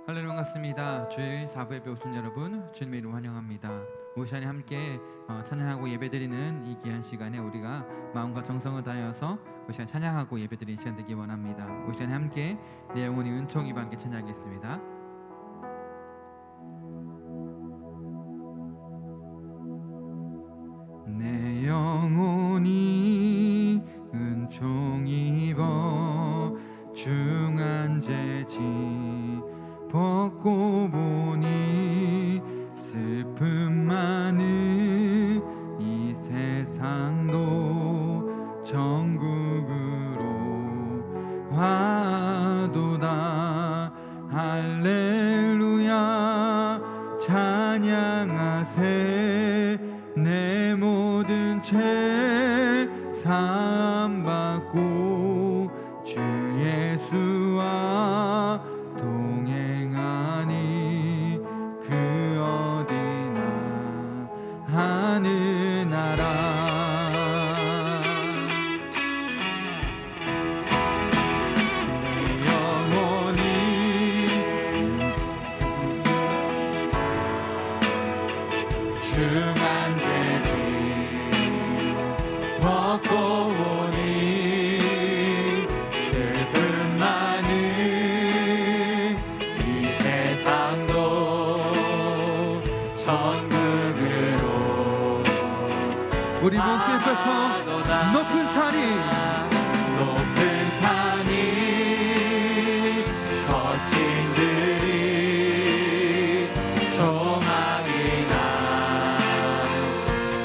할렐루야, 반갑습니다. 주일 4부 예배 오신 여러분 주님의 이름 환영합니다. 오늘 시간에 함께 찬양하고 예배드리는 이 귀한 시간에 우리가 마음과 정성을 다하여서 그 시간 찬양하고 예배드리는 시간 되기 원합니다. 오늘 시간에 함께 내 영혼이 은총이 함께 찬양하겠습니다. 내 영혼이 은총 입어 중한 죄지 벗고 보니 슬픔 많은 이 세상도 천국으로 와도다. 할렐루야 찬양하세. 내 모든 죄 사함받고 주 예수와 동행하니 그 어디나 하늘나라. 내 영혼이 중한 죄지 벗고 보니 슬픔 많은 이 세상도 천국으로 우리 목소리 펴서 높은 산이 거친 들이 조망이나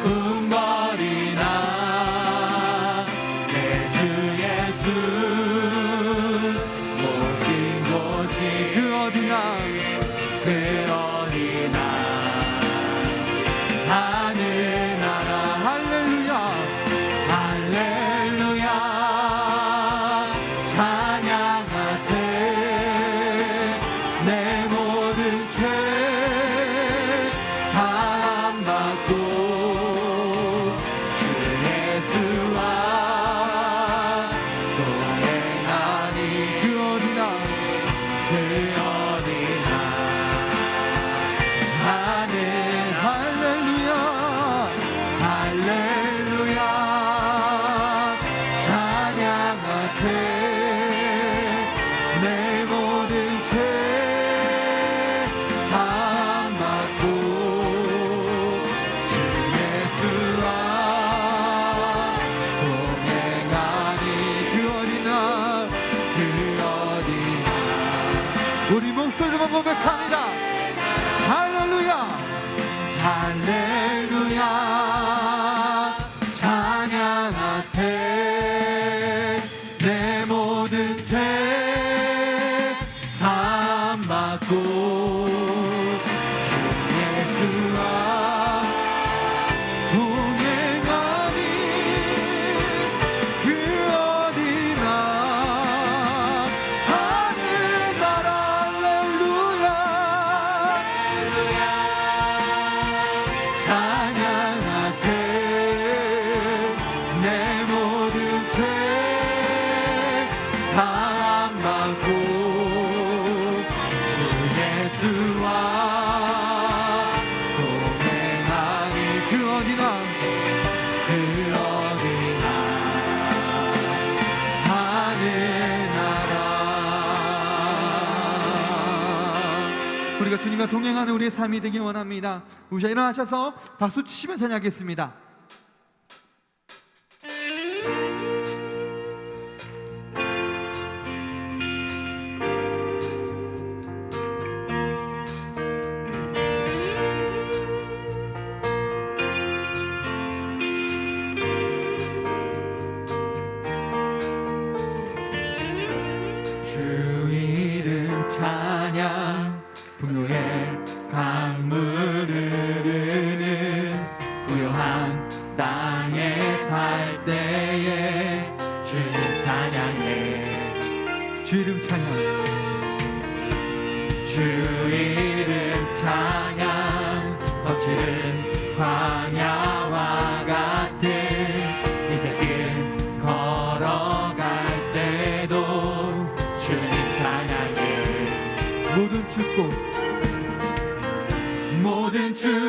꿈거리나 내 주 예수 모신 곳이 그 어디나 하늘나라. 할렐루야 할렐루야 찬양하세. 내 모든 죄 사함받고 주 예수와 동행하니 그 어디나 하늘. 할렐루야 할렐루야 찬양하세. 내 모든 죄 사함받고 주 예수와 동행하니 그 어디나 우리 목소리로 고백합니다. 할렐루야 할렐루야 찬양하세. 내 모든 죄 사함받고 주 예수와 동행하니 그 어디나 하늘나라. 할렐루야 찬양하세. 내 모든 죄 사함받고 주 예수와 동행하니 그 어디나 하늘나라. 우리가 주님과 동행하는 우리의 삶이 되기 원합니다. 우리 일어나셔서 박수 치시면 찬양하겠습니다. 주 이름 찬양 풍요의 강물을 흐르는 부요한 땅에 살 때에 주님 찬양해. 주 이름 찬양. 주 이름 찬양. 거칠은 광야와 같은 이제 길 걸어갈 때도 주님 찬양해. 모든 축복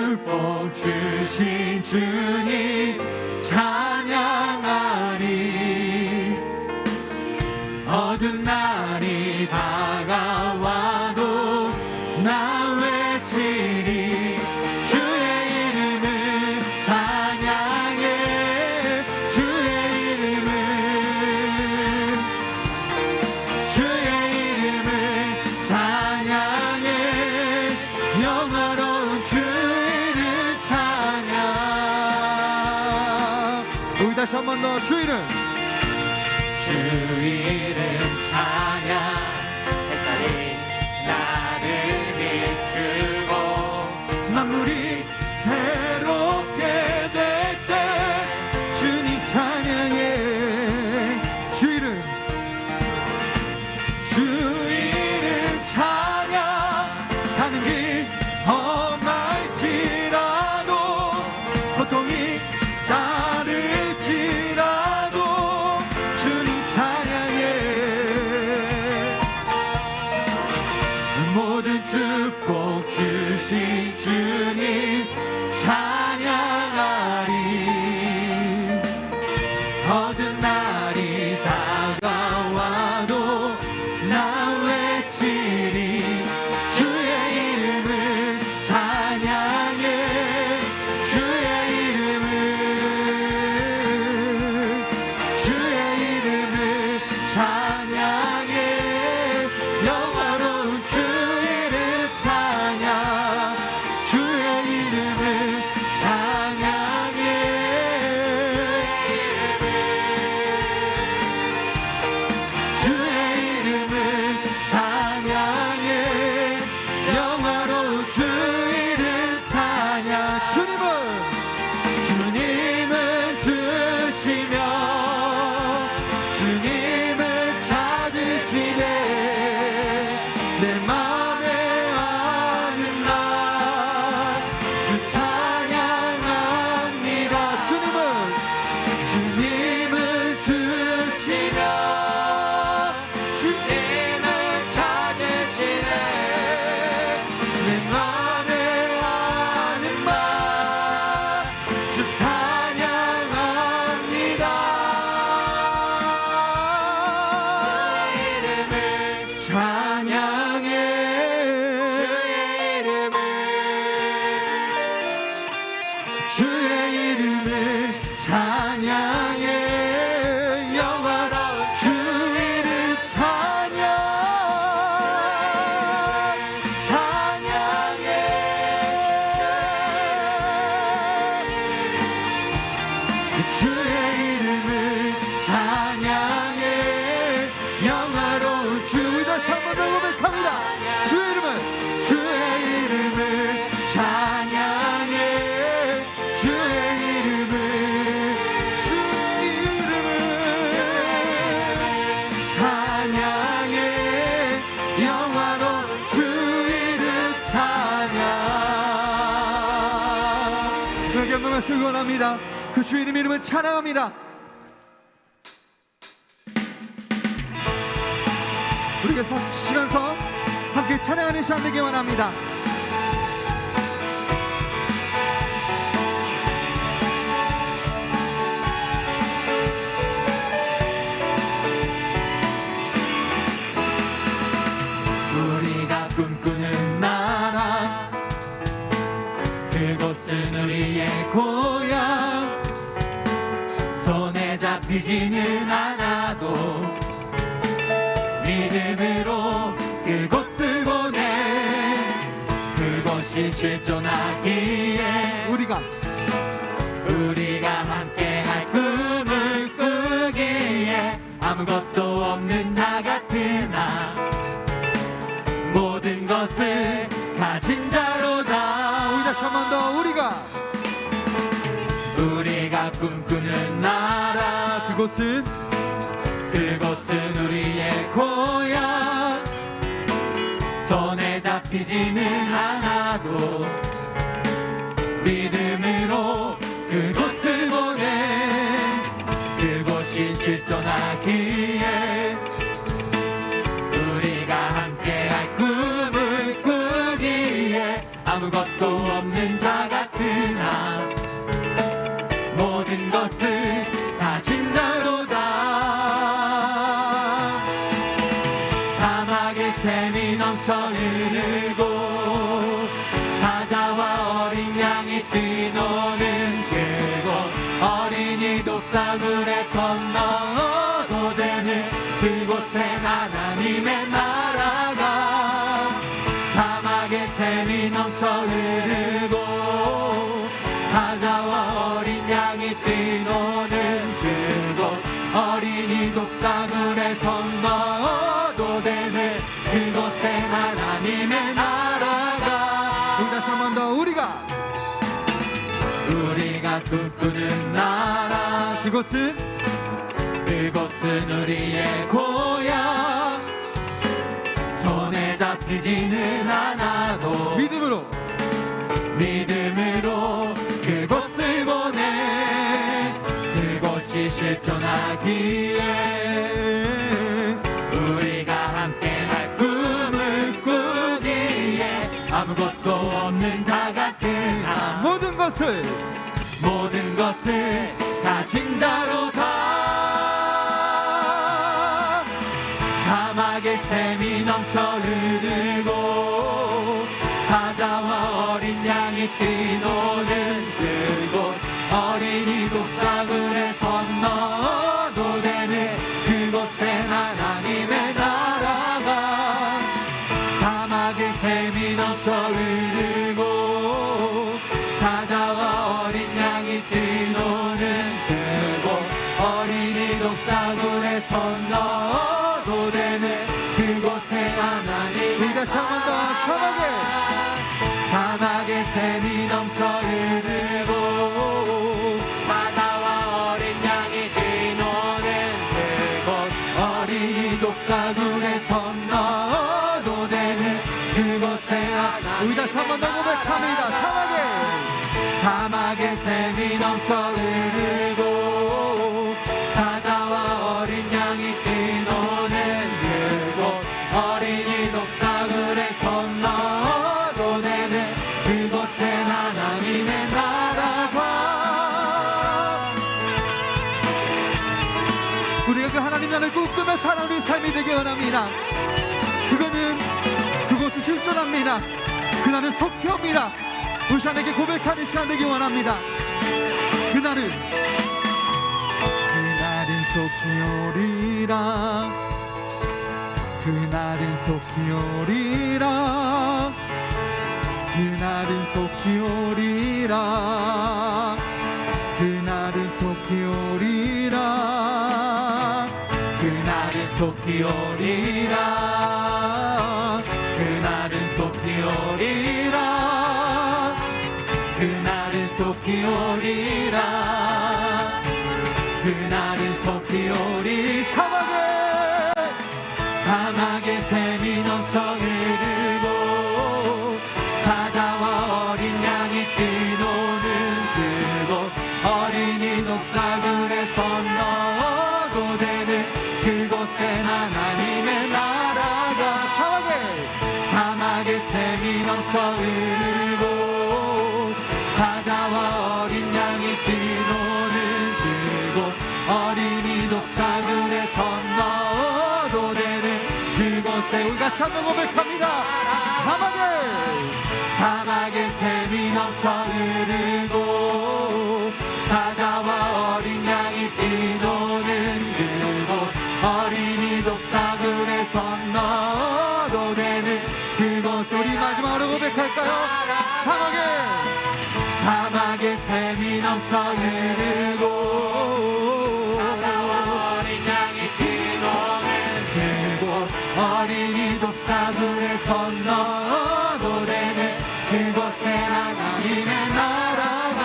축복 주신 주님 찬양하리. 어두운 날이 다가와도 나 외치리. 주의 이름을 찬양해. 주의 이름을, 주의 이름을 찬양해. 영화로운 주 이름 찬양. 우리 다시 한 번 더 주 이름. 주 이름 찬양. 햇살이 나를 비추고 만물이 새롭게 될 때 주님 찬양해. 주 이름. 주 이름 찬양. 가는 길 험할지라도 고통이 따를지라도 주님 찬양해. 모든 축복 주신 주님 찬양하리. 어두운 날이 다가와도 나 외치리. 주의 이름을 찬양해. 주의 이름을, 주의 이름을 찬양해. 영화로운 주 이름 찬양. 주의 이름을 찬양해. 주의 이름을 찬양해. 영화로운 주 이름 찬양. 주님은 주시며 주님을 찾으시네. 내 맘에 아는 날 주 찬양합니다. 주님은 주시며 주님을 찾으시네. 내 맘에 아는 말 주 찬양합니다. 주의 이름을 찬양해. 영화로운 주 이름 찬양. 찬양해. 주의 이름을 찬양해. 영화로운 주. 다시 한 번 더 고백합니다. 주의 이름은. 주의 이름을 찬양해. 주의 이름을, 주의 이름을 찬양해. 영화로운 주 이름 찬양. 그에게 영광을 수고합니다. 그 주의 이름을 찬양합니다. 우리가 박수 치시면서 함께 찬양하는 시간 되기 원합니다. 우리가 꿈꾸는 나라, 그곳은 우리의 고향. 손에 잡히지는 않아도 믿음으로 그곳을 보내. 그것이 실존하기에 우리가 함께할 꿈을 꾸기에 아무것도 없는 자 같으나 모든 것을 가진 자로다. 우리 다시 한 번 더. 우리가 꿈꾸는 나라, 그곳은 우리의 고향. 손에 잡히지는 않아도 믿음으로 그곳을 보내. 그곳이 실존하기에 우리가 함께할 꿈을 꾸기에 아무것도 없는 자가 같으나 모든 것을 가진 자로다. 사막의 샘이 넘쳐 흐르고 사자와 어린 양이 뛰노는 그곳, 어린이 독사물에 손 넣어도 되는 그곳에 하나님의 나라가. 사막의 샘이 넘쳐 흐르고 사자와 어린 양이 뛰노는 그곳, 어린이 독사물에 손 넣어도 되는 그곳에 하나님의 나라가. 우리 다시 한 번 더. 우리가 꿈꾸는 나라, 그곳은 우리의 고향. 손에 잡히지는 않아도 믿음으로 그곳을 보내. 그곳이 실존하기에 우리가 함께할 꿈을 꾸기에 아무것도 없는 자 같으나 모든 것을 가진 자로다. 사막의 샘이 넘쳐 흐르고 사자와 어린 양이 뛰노는 그곳, 어린이 독사물에 손 넣어도 되는 그곳에 하나님의 나라가. 사막의 샘이 넘쳐 흐르고 사자와 어린 양이 뛰노는 그곳, 어린이 독사물에 손 넣어도 되는 그곳에 하나님의 우리 다시 한 번 더. 사막의 샘이 넘쳐 흐르고 사자와 어린 양이 뛰노는 그곳, 어린이 독사물에 손 넣어도 되는 그곳에 하나님의. 우리 다시 한 번 더 고백합니다. 사막의 샘이 넘쳐 흐르고 사자와 어린 양이 뛰노는 그곳, 어린이 독사물에 손 넣어도 되는 그곳에 하나님의 나라가. 우리가 그 하나님 나라를 꿈꾸며 살아가는 우리 삶이 되기 원합니다. 그곳은 실존합니다. 그날은 속히 옵니다. 우리 시간에게 고백하는 시간 되기 원합니다. 그날은 속히 오리라. 그날은 속히 오리라. 그날은 속히 오리라. 그날은 속히 오리라. 그날은 속히 오리라. 그날은 속히 오리라. 그날은 속히 오리라. 그날은 속히 오리. 사막의 샘이 넘쳐 흐르고 사자와 어린 양이 뛰노는 그곳, 어린이 독사물에 손 넣어도 되는 그곳에 하나님의 나라가. 사막의 샘이 넘쳐 흐르고 사자와 어린 양이 뛰노는 그곳, 어린이 독사물에 손 넣어도 되는 그곳에. 우리 같이 한번 고백합니다. 사막의 샘이 넘쳐 흐르고 사자와 어린 양이 뛰노는 그곳, 어린이 독사물에 손 넣어도 되는 그곳에. 우리 마지막으로 고백할까요? 사막의 샘이 넘쳐 흐르고 사자와 어린 양이 뛰노는 그곳, 어린이 독사물에 손 넣어도 되는 그곳에 하나님의 나라가.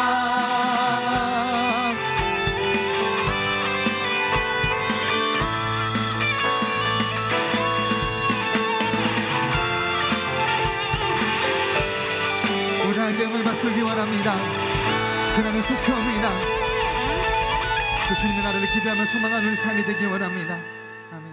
우리 하나님을 맞설기 원합니다. 그날은 속히 옵니다. 그 주님의 나라를 기대하며 소망하는 우리 삶이 되기 원합니다. 아멘.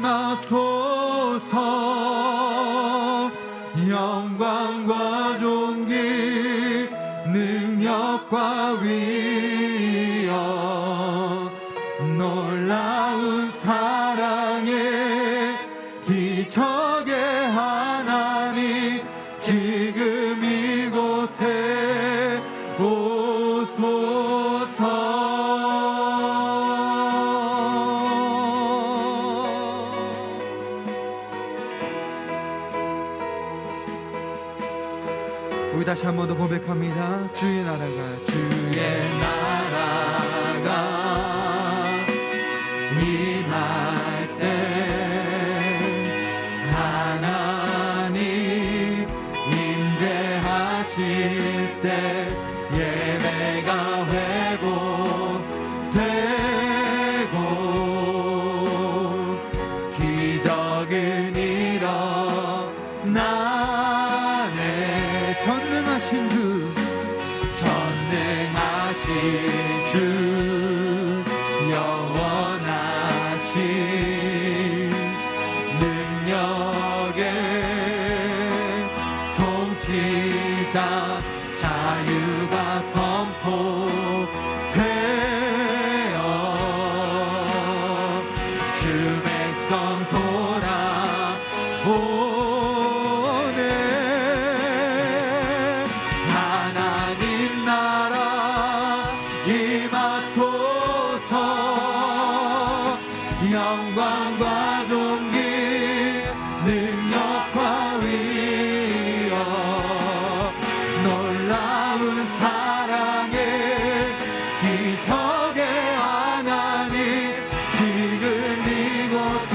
임하소서. 영광과 존귀 능력과 위엄 놀라운 사랑의 기적의 하나님 지금 이곳에 오소서. 우리 다시 한 번 더 고백합니다. 주의 나라가 임할 때 하나님 임재하실 때 예배가 회복되고 기적은 일어나네. 전능하신 주 영원하신 능력의 통치자 자유가 선포되어 주 백성 돌아오네. 하나님 나라 임하소서. 영광과 존귀 능력과 위엄 놀라운 사랑의 기적의 하나님 지금 이곳에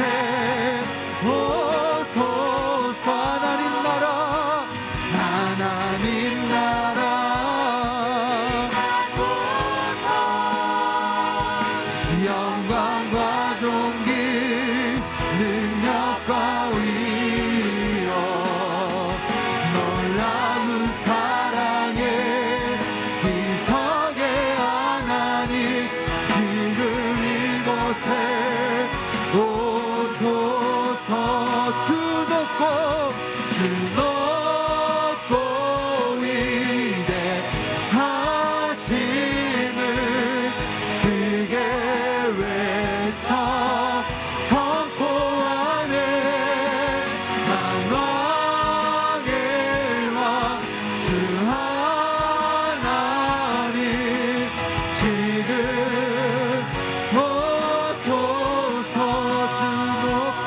오소서. 하나님 나라 영광과 존귀 능력과 위엄 놀라운 사랑의 기적의 하나님 지금 이곳에 오소서. 주 높고 위대하심을 크게 외쳐 선포하네. 만왕의 왕 주 하나님 지금 오소서. 주 높고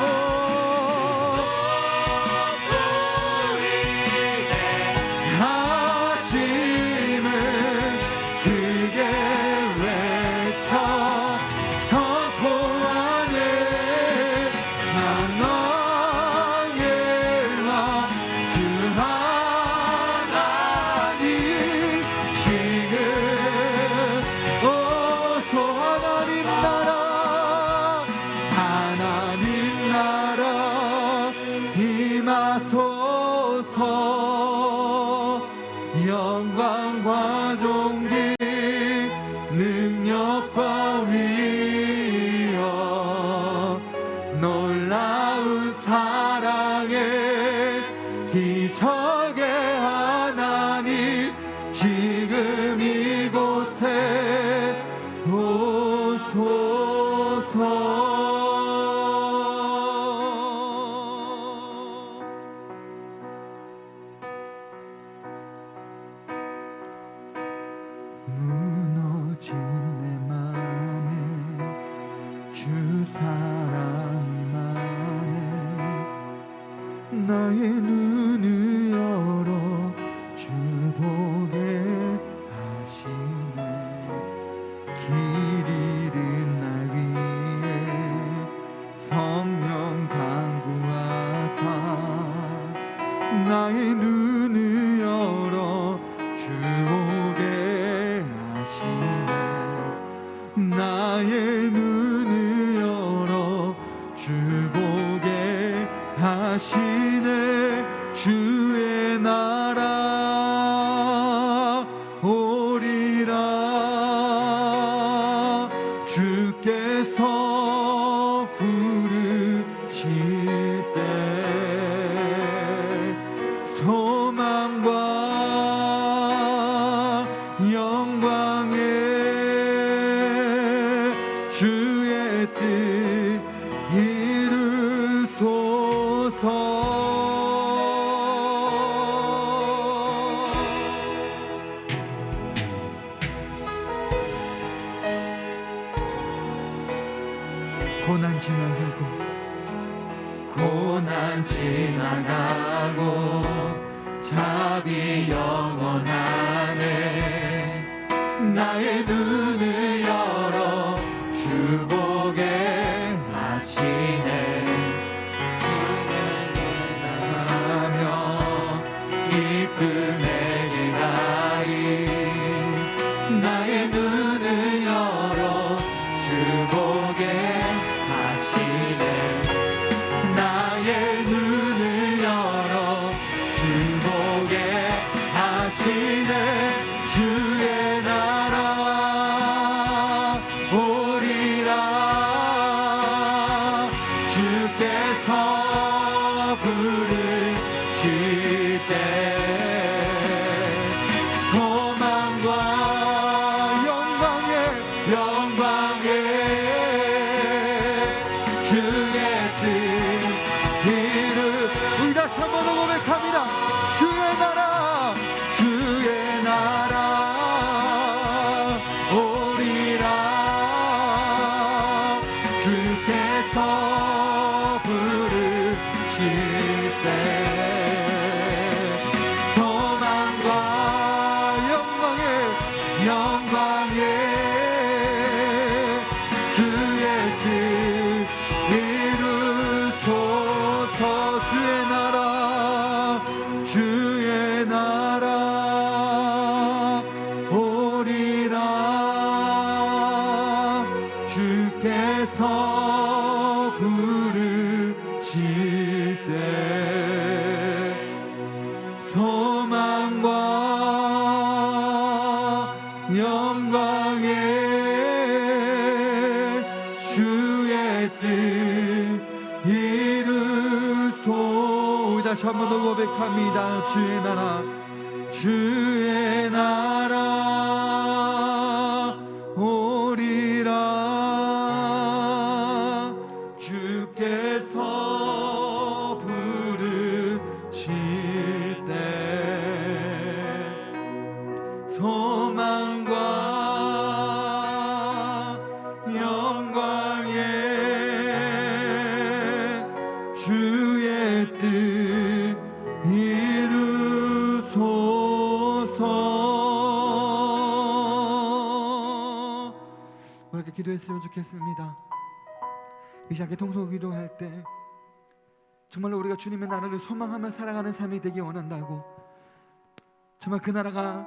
위대하심을 크게 외쳐 선포하네. 만왕의 왕 주 하나님 지금 오소. 하나님 나라 임하소서. 영광과 존귀 능력과 위엄 놀라운 사랑의 기적의 하나님 지금 이곳에 오소서. 무너진 내 맘에 주 사랑이 많네. 나의 눈을 열어 주 보게 하시네. 길 잃은 날 위해 성령 강구하사 나의 눈을 열어 주 보게 하시네. 나의 눈을 열어 주 보게 하시네. 주의 나라 오리라. 주께서 부르시 지나가고 자비 영원하네. 나의 눈을 열어 주 보게 하시네. 주를 나가며 기쁨에게 가리. 나의 눈을 열어 주 보게 하시네. 나의 눈을 열어 주 보게 하시네. 주의 나라 오리라. 주께서 부르실 때 소망과 영광에 주의 뜻 이루. 우리 다시 한번 고백합니다. 주의 나라 오리라. 주께서 부르실 때 소망과 영광에 주의 뜻 이루소서. 주의 나라 오리라. 주께서 부르실 때 소망과 영광에 주의 뜻 이루소. 다시 한 번 더 고백합니다. 주의 나라 오리라. 주께서 부르실 때 소망과 영광에 주의 뜻 이루소서. 그렇게 기도했으면 좋겠습니다. 이 시간에 통성 기도할 때 정말로 우리가 주님의 나라를 소망하며 살아가는 삶이 되기 원한다고, 정말 그 나라가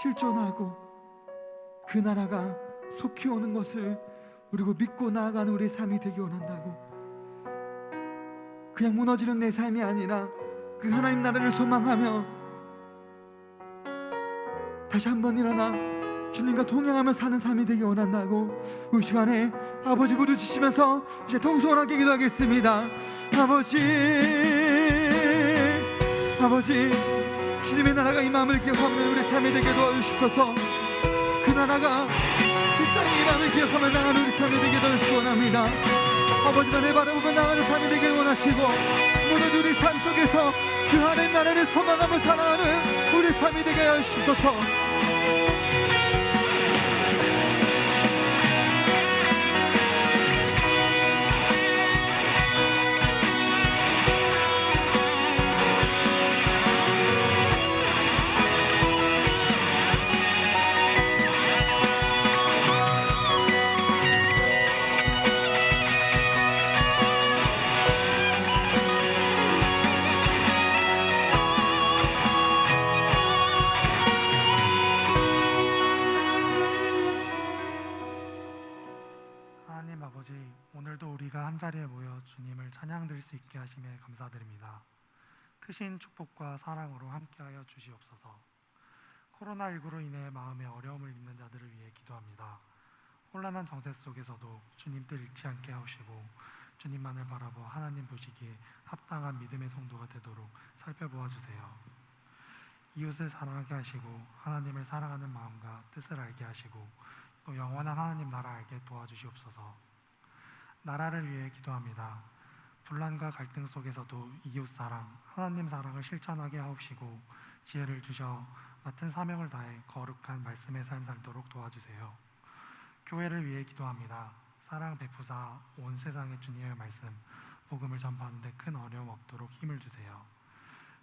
실존하고 그 나라가 속히 오는 것을 우리가 믿고 나아가는 우리의 삶이 되기 원한다고, 그냥 무너지는 내 삶이 아니라 그 하나님 나라를 소망하며 다시 한번 일어나 주님과 동행하며 사는 삶이 되기 원한다고, 이 시간에 아버지 부르짖으면서 이제 통성하게 기도하겠습니다. 아버지 주님의 나라가 임함을 기억하며 우리 삶이 되게 도와주시옵소서. 그 나라가 이 땅에 임함을 기억하며 나가는 우리 삶이 되게 도와주시기 원합니다. 아버지만을 바라보며 나가는 삶이 되길 원하시고, 무너진 우리 삶 속에서 그 하나님 나라를 소망하며 살아가는 우리 삶이 되게 하여 주시옵소서. 한자리에 모여 주님을 찬양드릴 수 있게 하심에 감사드립니다. 크신 축복과 사랑으로 함께하여 주시옵소서. 코로나19로 인해 마음에 어려움을 입는 자들을 위해 기도합니다. 혼란한 정세 속에서도 주님 뜻 잃지 않게 하시고 주님만을 바라보 하나님 보시기에 합당한 믿음의 성도가 되도록 살펴보아 주세요. 이웃을 사랑하게 하시고 하나님을 사랑하는 마음과 뜻을 알게 하시고 또 영원한 하나님 나라 알게 도와주시옵소서. 나라를 위해 기도합니다. 분란과 갈등 속에서도 이웃사랑, 하나님 사랑을 실천하게 하옵시고 지혜를 주셔 맡은 사명을 다해 거룩한 말씀의 삶 살도록 도와주세요. 교회를 위해 기도합니다. 사랑 베푸사 온 세상에 주님의 말씀 복음을 전파하는 데 큰 어려움 없도록 힘을 주세요.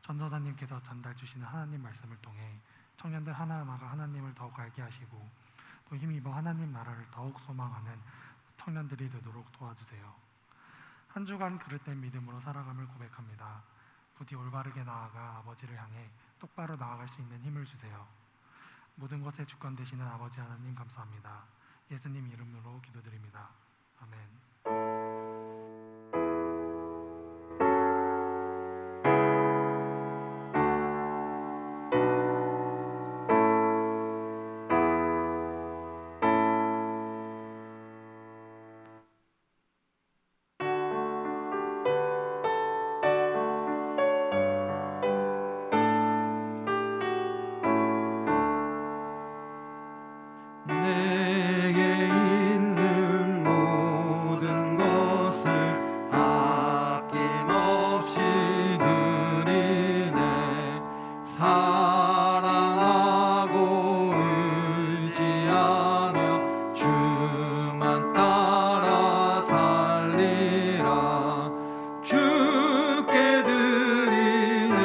전도사님께서 전달 주시는 하나님 말씀을 통해 청년들 하나하나가 하나님을 더욱 알게 하시고 또 힘입어 하나님 나라를 더욱 소망하는 청년들이 되도록 도와주세요. 한 주간 그릇된 믿음으로 살아감을 고백합니다. 부디 올바르게 나아가 아버지를 향해 똑바로 나아갈 수 있는 힘을 주세요. 모든 것에 주권 되시는 아버지 하나님 감사합니다. 예수님 이름으로 기도드립니다. 아멘. 내게 있는 모든 것을 아낌없이 드리네. 사랑하고 의지하며 주만 따라 살리라. 주께 드리네.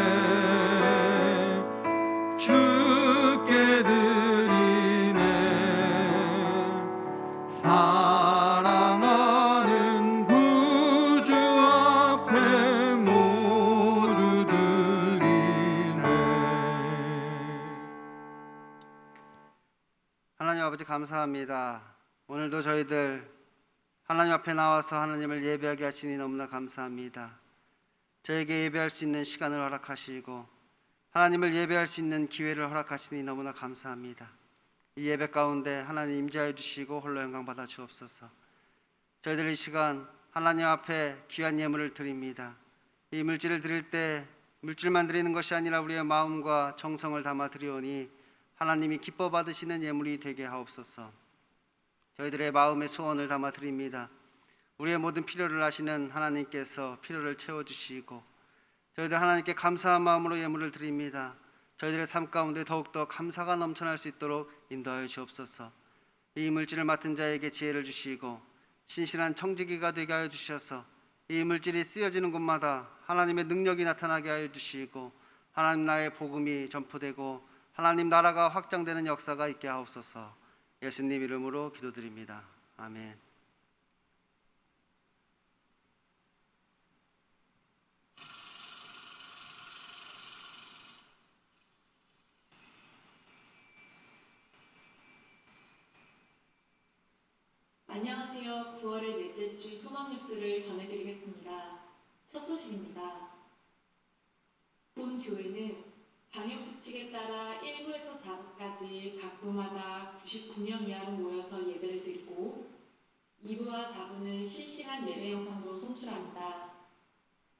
주께 드리네. 사랑하는 구주 앞에 모두 드리네. 하나님 아버지 감사합니다. 오늘도 저희들 하나님 앞에 나와서 하나님을 예배하게 하시니 너무나 감사합니다. 저에게 예배할 수 있는 시간을 허락하시고 하나님을 예배할 수 있는 기회를 허락하시니 너무나 감사합니다. 이 예배 가운데 하나님 임재하여 주시고 홀로 영광 받아 주옵소서. 저희들 이 시간 하나님 앞에 귀한 예물을 드립니다. 이 물질을 드릴 때 물질만 드리는 것이 아니라 우리의 마음과 정성을 담아 드리오니 하나님이 기뻐 받으시는 예물이 되게 하옵소서. 저희들의 마음의 소원을 담아 드립니다. 우리의 모든 필요를 아시는 하나님께서 필요를 채워주시고 저희들 하나님께 감사한 마음으로 예물을 드립니다. 저희들의 삶 가운데 더욱더 감사가 넘쳐날 수 있도록 인도하여 주옵소서. 이 물질을 맡은 자에게 지혜를 주시고 신실한 청지기가 되게 하여 주셔서 이 물질이 쓰여지는 곳마다 하나님의 능력이 나타나게 하여 주시고 하나님 나라의 복음이 전포되고 하나님 나라가 확장되는 역사가 있게 하옵소서. 예수님 이름으로 기도드립니다. 아멘. 안녕하세요. 9월의 넷째 주 소망 뉴스를 전해드리겠습니다. 첫 소식입니다. 본 교회는 방역 수칙에 따라 1부에서 4부까지 각 부마다 99명 이하로 모여서 예배를 드리고 2부와 4부는 실시간 예배 영상도 송출합니다.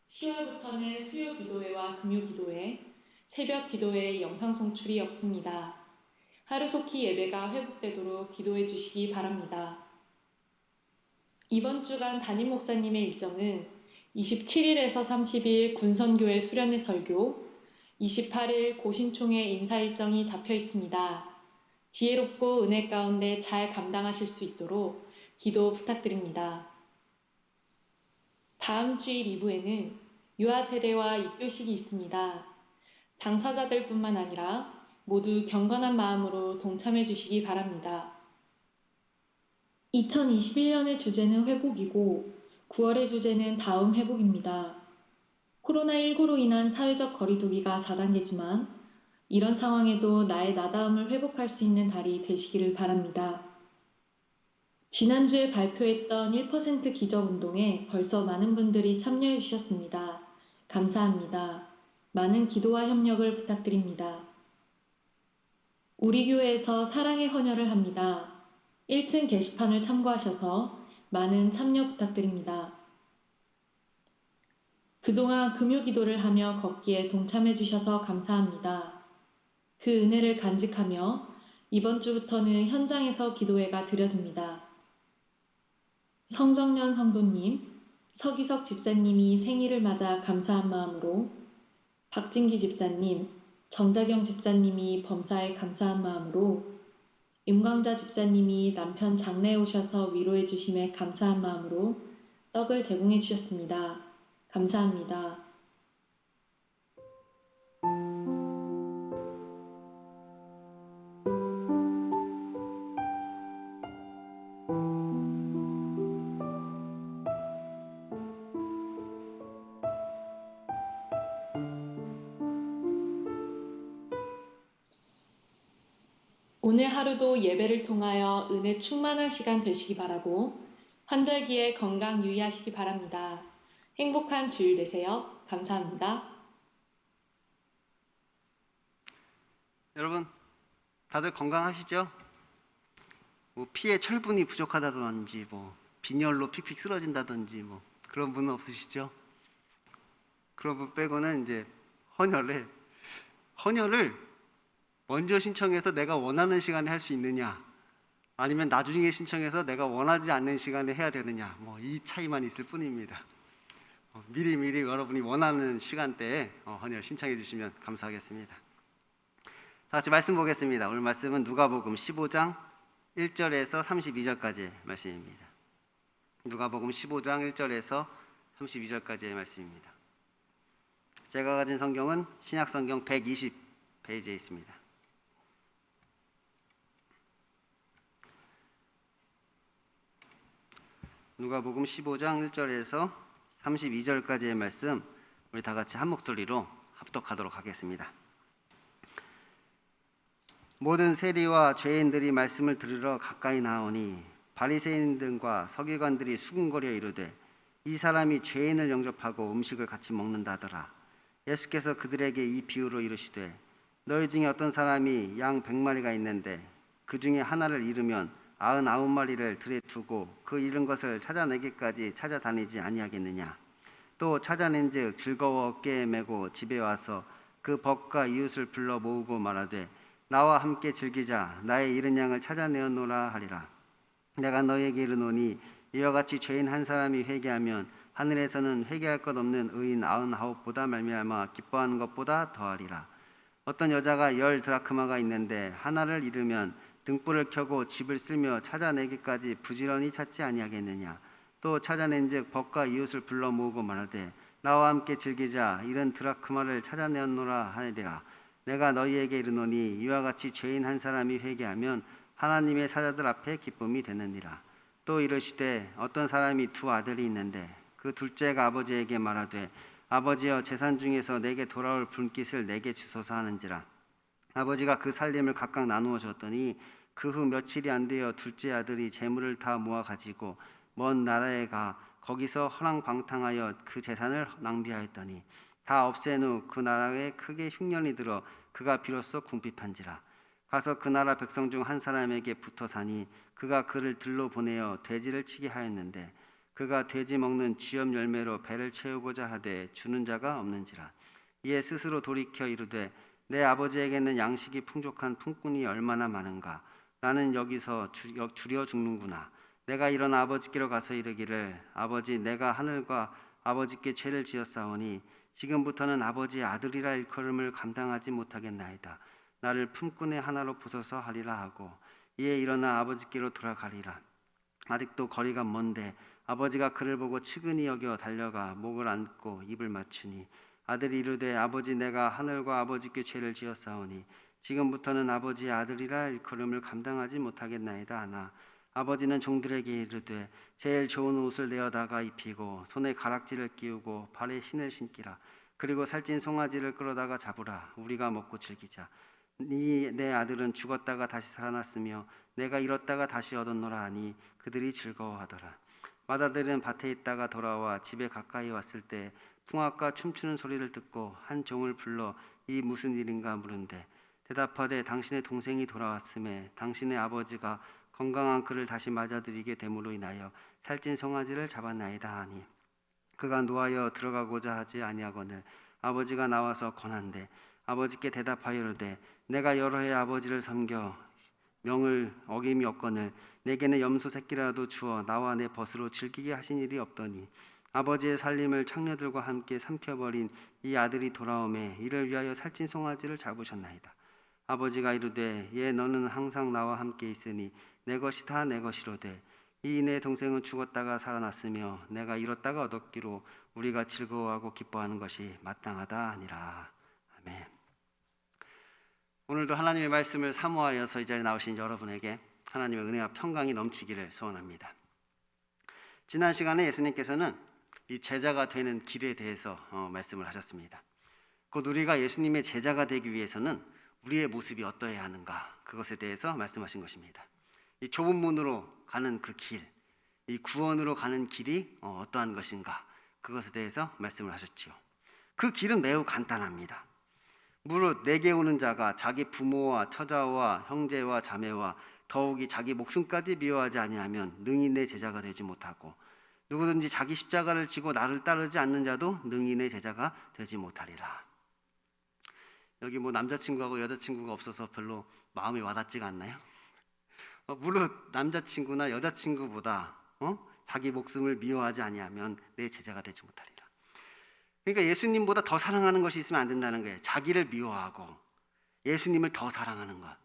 10월부터는 수요 기도회와 금요 기도회, 새벽 기도회 영상 송출이 없습니다. 하루속히 예배가 회복되도록 기도해 주시기 바랍니다. 이번 주간 담임 목사님의 일정은 27일에서 30일 군선교회 수련회 설교, 28일 고신총회 인사 일정이 잡혀 있습니다. 지혜롭고 은혜 가운데 잘 감당하실 수 있도록 기도 부탁드립니다. 다음 주일 2부에는 유아 세례와 입교식이 있습니다. 당사자들뿐만 아니라 모두 경건한 마음으로 동참해 주시기 바랍니다. 2021년의 주제는 회복이고 9월의 주제는 다음 회복입니다. 코로나19로 인한 사회적 거리두기가 4단계지만 이런 상황에도 나의 나다움을 회복할 수 있는 달이 되시기를 바랍니다. 지난주에 발표했던 1% 기적운동에 벌써 많은 분들이 참여해 주셨습니다. 감사합니다. 많은 기도와 협력을 부탁드립니다. 우리 교회에서 사랑의 헌혈을 합니다. 1층 게시판을 참고하셔서 많은 참여 부탁드립니다. 그동안 금요 기도를 하며 걷기에 동참해 주셔서 감사합니다. 그 은혜를 간직하며 이번 주부터는 현장에서 기도회가 드려집니다. 성정년 성도님, 서기석 집사님이 생일을 맞아 감사한 마음으로, 박진기 집사님, 정자경 집사님이 범사에 감사한 마음으로, 임광자 집사님이 남편 장례에 오셔서 위로해 주심에 감사한 마음으로 떡을 제공해 주셨습니다. 감사합니다. 오늘 하루도 예배를 통하여 은혜 충만한 시간 되시기 바라고 환절기에 건강 유의하시기 바랍니다. 행복한 주일 되세요. 감사합니다. 여러분, 다들 건강하시죠? 뭐 피에 철분이 부족하다든지 빈혈로 픽픽 쓰러진다든지 그런 분은 없으시죠? 그런 분 빼고는 이제 헌혈을 먼저 신청해서 내가 원하는 시간에 할 수 있느냐, 아니면 나중에 신청해서 내가 원하지 않는 시간에 해야 되느냐, 이 차이만 있을 뿐입니다. 미리 여러분이 원하는 시간대에 헌혈 신청해 주시면 감사하겠습니다. 다 같이 말씀 보겠습니다. 오늘 말씀은 누가복음 15장 1절에서 32절까지의 말씀입니다. 누가복음 15장 1절에서 32절까지의 말씀입니다. 제가 가진 성경은 신약성경 120페이지에 있습니다. 누가복음 15장 1절에서 32절까지의 말씀, 우리 다 같이 한 목소리로 합독하도록 하겠습니다. 모든 세리와 죄인들이 말씀을 들으러 가까이 나오니 바리새인 등과 서기관들이 수군거려 이르되 이 사람이 죄인을 영접하고 음식을 같이 먹는다더라. 예수께서 그들에게 이 비유로 이르시되 너희 중에 어떤 사람이 양 100마리가 있는데 그 중에 하나를 잃으면 99마리를 들에 두고 그 잃은 것을 찾아내기까지 찾아다니지 아니하겠느냐. 또 찾아낸즉 즐거워 어깨에 메고 집에 와서 그 벗과 이웃을 불러 모으고 말하되 나와 함께 즐기자. 나의 잃은 양을 찾아내었노라 하리라. 내가 너희에게 이르노니 이와 같이 죄인 한 사람이 회개하면 하늘에서는 회개할 것 없는 의인 99보다 말미암아 기뻐하는 것보다 더하리라. 어떤 여자가 10 드라크마가 있는데 하나를 잃으면 등불을 켜고 집을 쓸며 찾아내기까지 부지런히 찾지 아니하겠느냐. 또 찾아낸즉 벗과 이웃을 불러 모으고 말하되 나와 함께 즐기자. 잃은 드라크마를 찾아내었노라 하리라. 내가 너희에게 이르노니 이와 같이 죄인 한 사람이 회개하면 하나님의 사자들 앞에 기쁨이 되느니라. 또 이르시되 어떤 사람이 2 아들이 있는데 그 둘째가 아버지에게 말하되 아버지여 재산 중에서 내게 돌아올 분깃을 내게 주소서 하는지라. 아버지가 그 살림을 각각 나누어 줬더니 그 후 며칠이 안 되어 둘째 아들이 재물을 다 모아 가지고 먼 나라에 가 거기서 허랑방탕하여 그 재산을 낭비하였더니 다 없앤 후 그 나라에 크게 흉년이 들어 그가 비로소 궁핍한지라. 가서 그 나라 백성 중 한 사람에게 붙어 사니 그가 그를 들로 보내어 돼지를 치게 하였는데 그가 돼지 먹는 쥐염 열매로 배를 채우고자 하되 주는 자가 없는지라. 이에 스스로 돌이켜 이르되 내 아버지에게는 양식이 풍족한 품꾼이 얼마나 많은가. 나는 여기서 주려 죽는구나. 내가 일어나 아버지께로 가서 이르기를 아버지 내가 하늘과 아버지께 죄를 지었사오니 지금부터는 아버지의 아들이라 일컬음을 감당하지 못하겠나이다. 나를 품꾼의 하나로 보소서 하리라 하고 이에 일어나 아버지께로 돌아가리라. 아직도 거리가 먼데 아버지가 그를 보고 측은히 여겨 달려가 목을 안고 입을 맞추니 아들이 이르되 아버지 내가 하늘과 아버지께 죄를 지었사오니 지금부터는 아버지의 아들이라 일컬음을 감당하지 못하겠나이다 하나 아버지는 종들에게 이르되 제일 좋은 옷을 내어다가 입히고 손에 가락지를 끼우고 발에 신을 신기라. 그리고 살찐 송아지를 끌어다가 잡으라. 우리가 먹고 즐기자. 내 아들은 죽었다가 다시 살아났으며 내가 잃었다가 다시 얻었노라 하니 그들이 즐거워하더라. 맏아들은 밭에 있다가 돌아와 집에 가까이 왔을 때 풍악과 춤추는 소리를 듣고 한 종을 불러 이 무슨 일인가 물은데 대답하되 당신의 동생이 돌아왔음에 당신의 아버지가 건강한 그를 다시 맞아들이게 됨으로 인하여 살찐 송아지를 잡았나이다 하니 그가 노하여 들어가고자 하지 아니하거늘 아버지가 나와서 권한대 아버지께 대답하여 이르되 내가 여러 해 아버지를 섬겨 명을 어김이 없거늘 내게는 염소 새끼라도 주어 나와 내 벗으로 즐기게 하신 일이 없더니 아버지의 살림을 창녀들과 함께 삼켜버린 이 아들이 돌아오매 이를 위하여 살찐 송아지를 잡으셨나이다. 아버지가 이르되 얘 너는 항상 나와 함께 있으니 내 것이 다 내 것이로되 이 내 동생은 죽었다가 살아났으며 내가 잃었다가 얻었기로 우리가 즐거워하고 기뻐하는 것이 마땅하다 아니라. 아멘. 오늘도 하나님의 말씀을 사모하여서 이 자리에 나오신 여러분에게 하나님의 은혜와 평강이 넘치기를 소원합니다. 지난 시간에 예수님께서는 이 제자가 되는 길에 대해서 말씀을 하셨습니다. 곧 우리가 예수님의 제자가 되기 위해서는 우리의 모습이 어떠해야 하는가, 그것에 대해서 말씀하신 것입니다. 이 좁은 문으로 가는 그 길, 이 구원으로 가는 길이 어떠한 것인가, 그것에 대해서 말씀을 하셨지요. 그 길은 매우 간단합니다. 무릇 내게 오는 자가 자기 부모와 처자와 형제와 자매와 더욱이 자기 목숨까지 미워하지 아니하면 능히 내 제자가 되지 못하고, 누구든지 자기 십자가를 지고 나를 따르지 않는 자도 능히 내 제자가 되지 못하리라. 여기 뭐 남자친구하고 여자친구가 없어서 별로 마음이 와닿지가 않나요? 무릇 남자친구나 여자친구보다 자기 목숨을 미워하지 아니하면 내 제자가 되지 못하리라. 그러니까 예수님보다 더 사랑하는 것이 있으면 안 된다는 거예요. 자기를 미워하고 예수님을 더 사랑하는 것.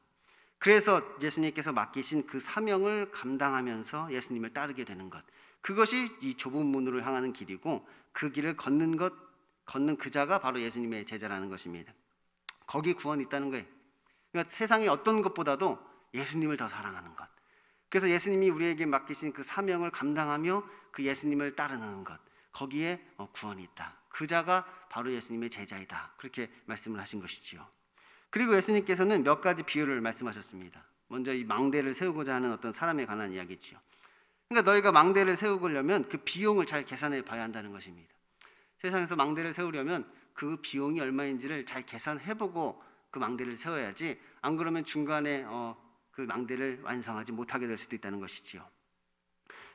그래서 예수님께서 맡기신 그 사명을 감당하면서 예수님을 따르게 되는 것. 그것이 이 좁은 문으로 향하는 길이고, 그 길을 걷는 그 자가 바로 예수님의 제자라는 것입니다. 거기 구원이 있다는 거예요. 그러니까 세상의 어떤 것보다도 예수님을 더 사랑하는 것. 그래서 예수님이 우리에게 맡기신 그 사명을 감당하며 그 예수님을 따르는 것, 거기에 구원이 있다. 그 자가 바로 예수님의 제자이다. 그렇게 말씀을 하신 것이지요. 그리고 예수님께서는 몇 가지 비유를 말씀하셨습니다. 먼저 이 망대를 세우고자 하는 어떤 사람에 관한 이야기지요. 그러니까 너희가 망대를 세우려면 그 비용을 잘 계산해 봐야 한다는 것입니다. 세상에서 망대를 세우려면 그 비용이 얼마인지를 잘 계산해보고 그 망대를 세워야지, 안 그러면 중간에 그 망대를 완성하지 못하게 될 수도 있다는 것이지요.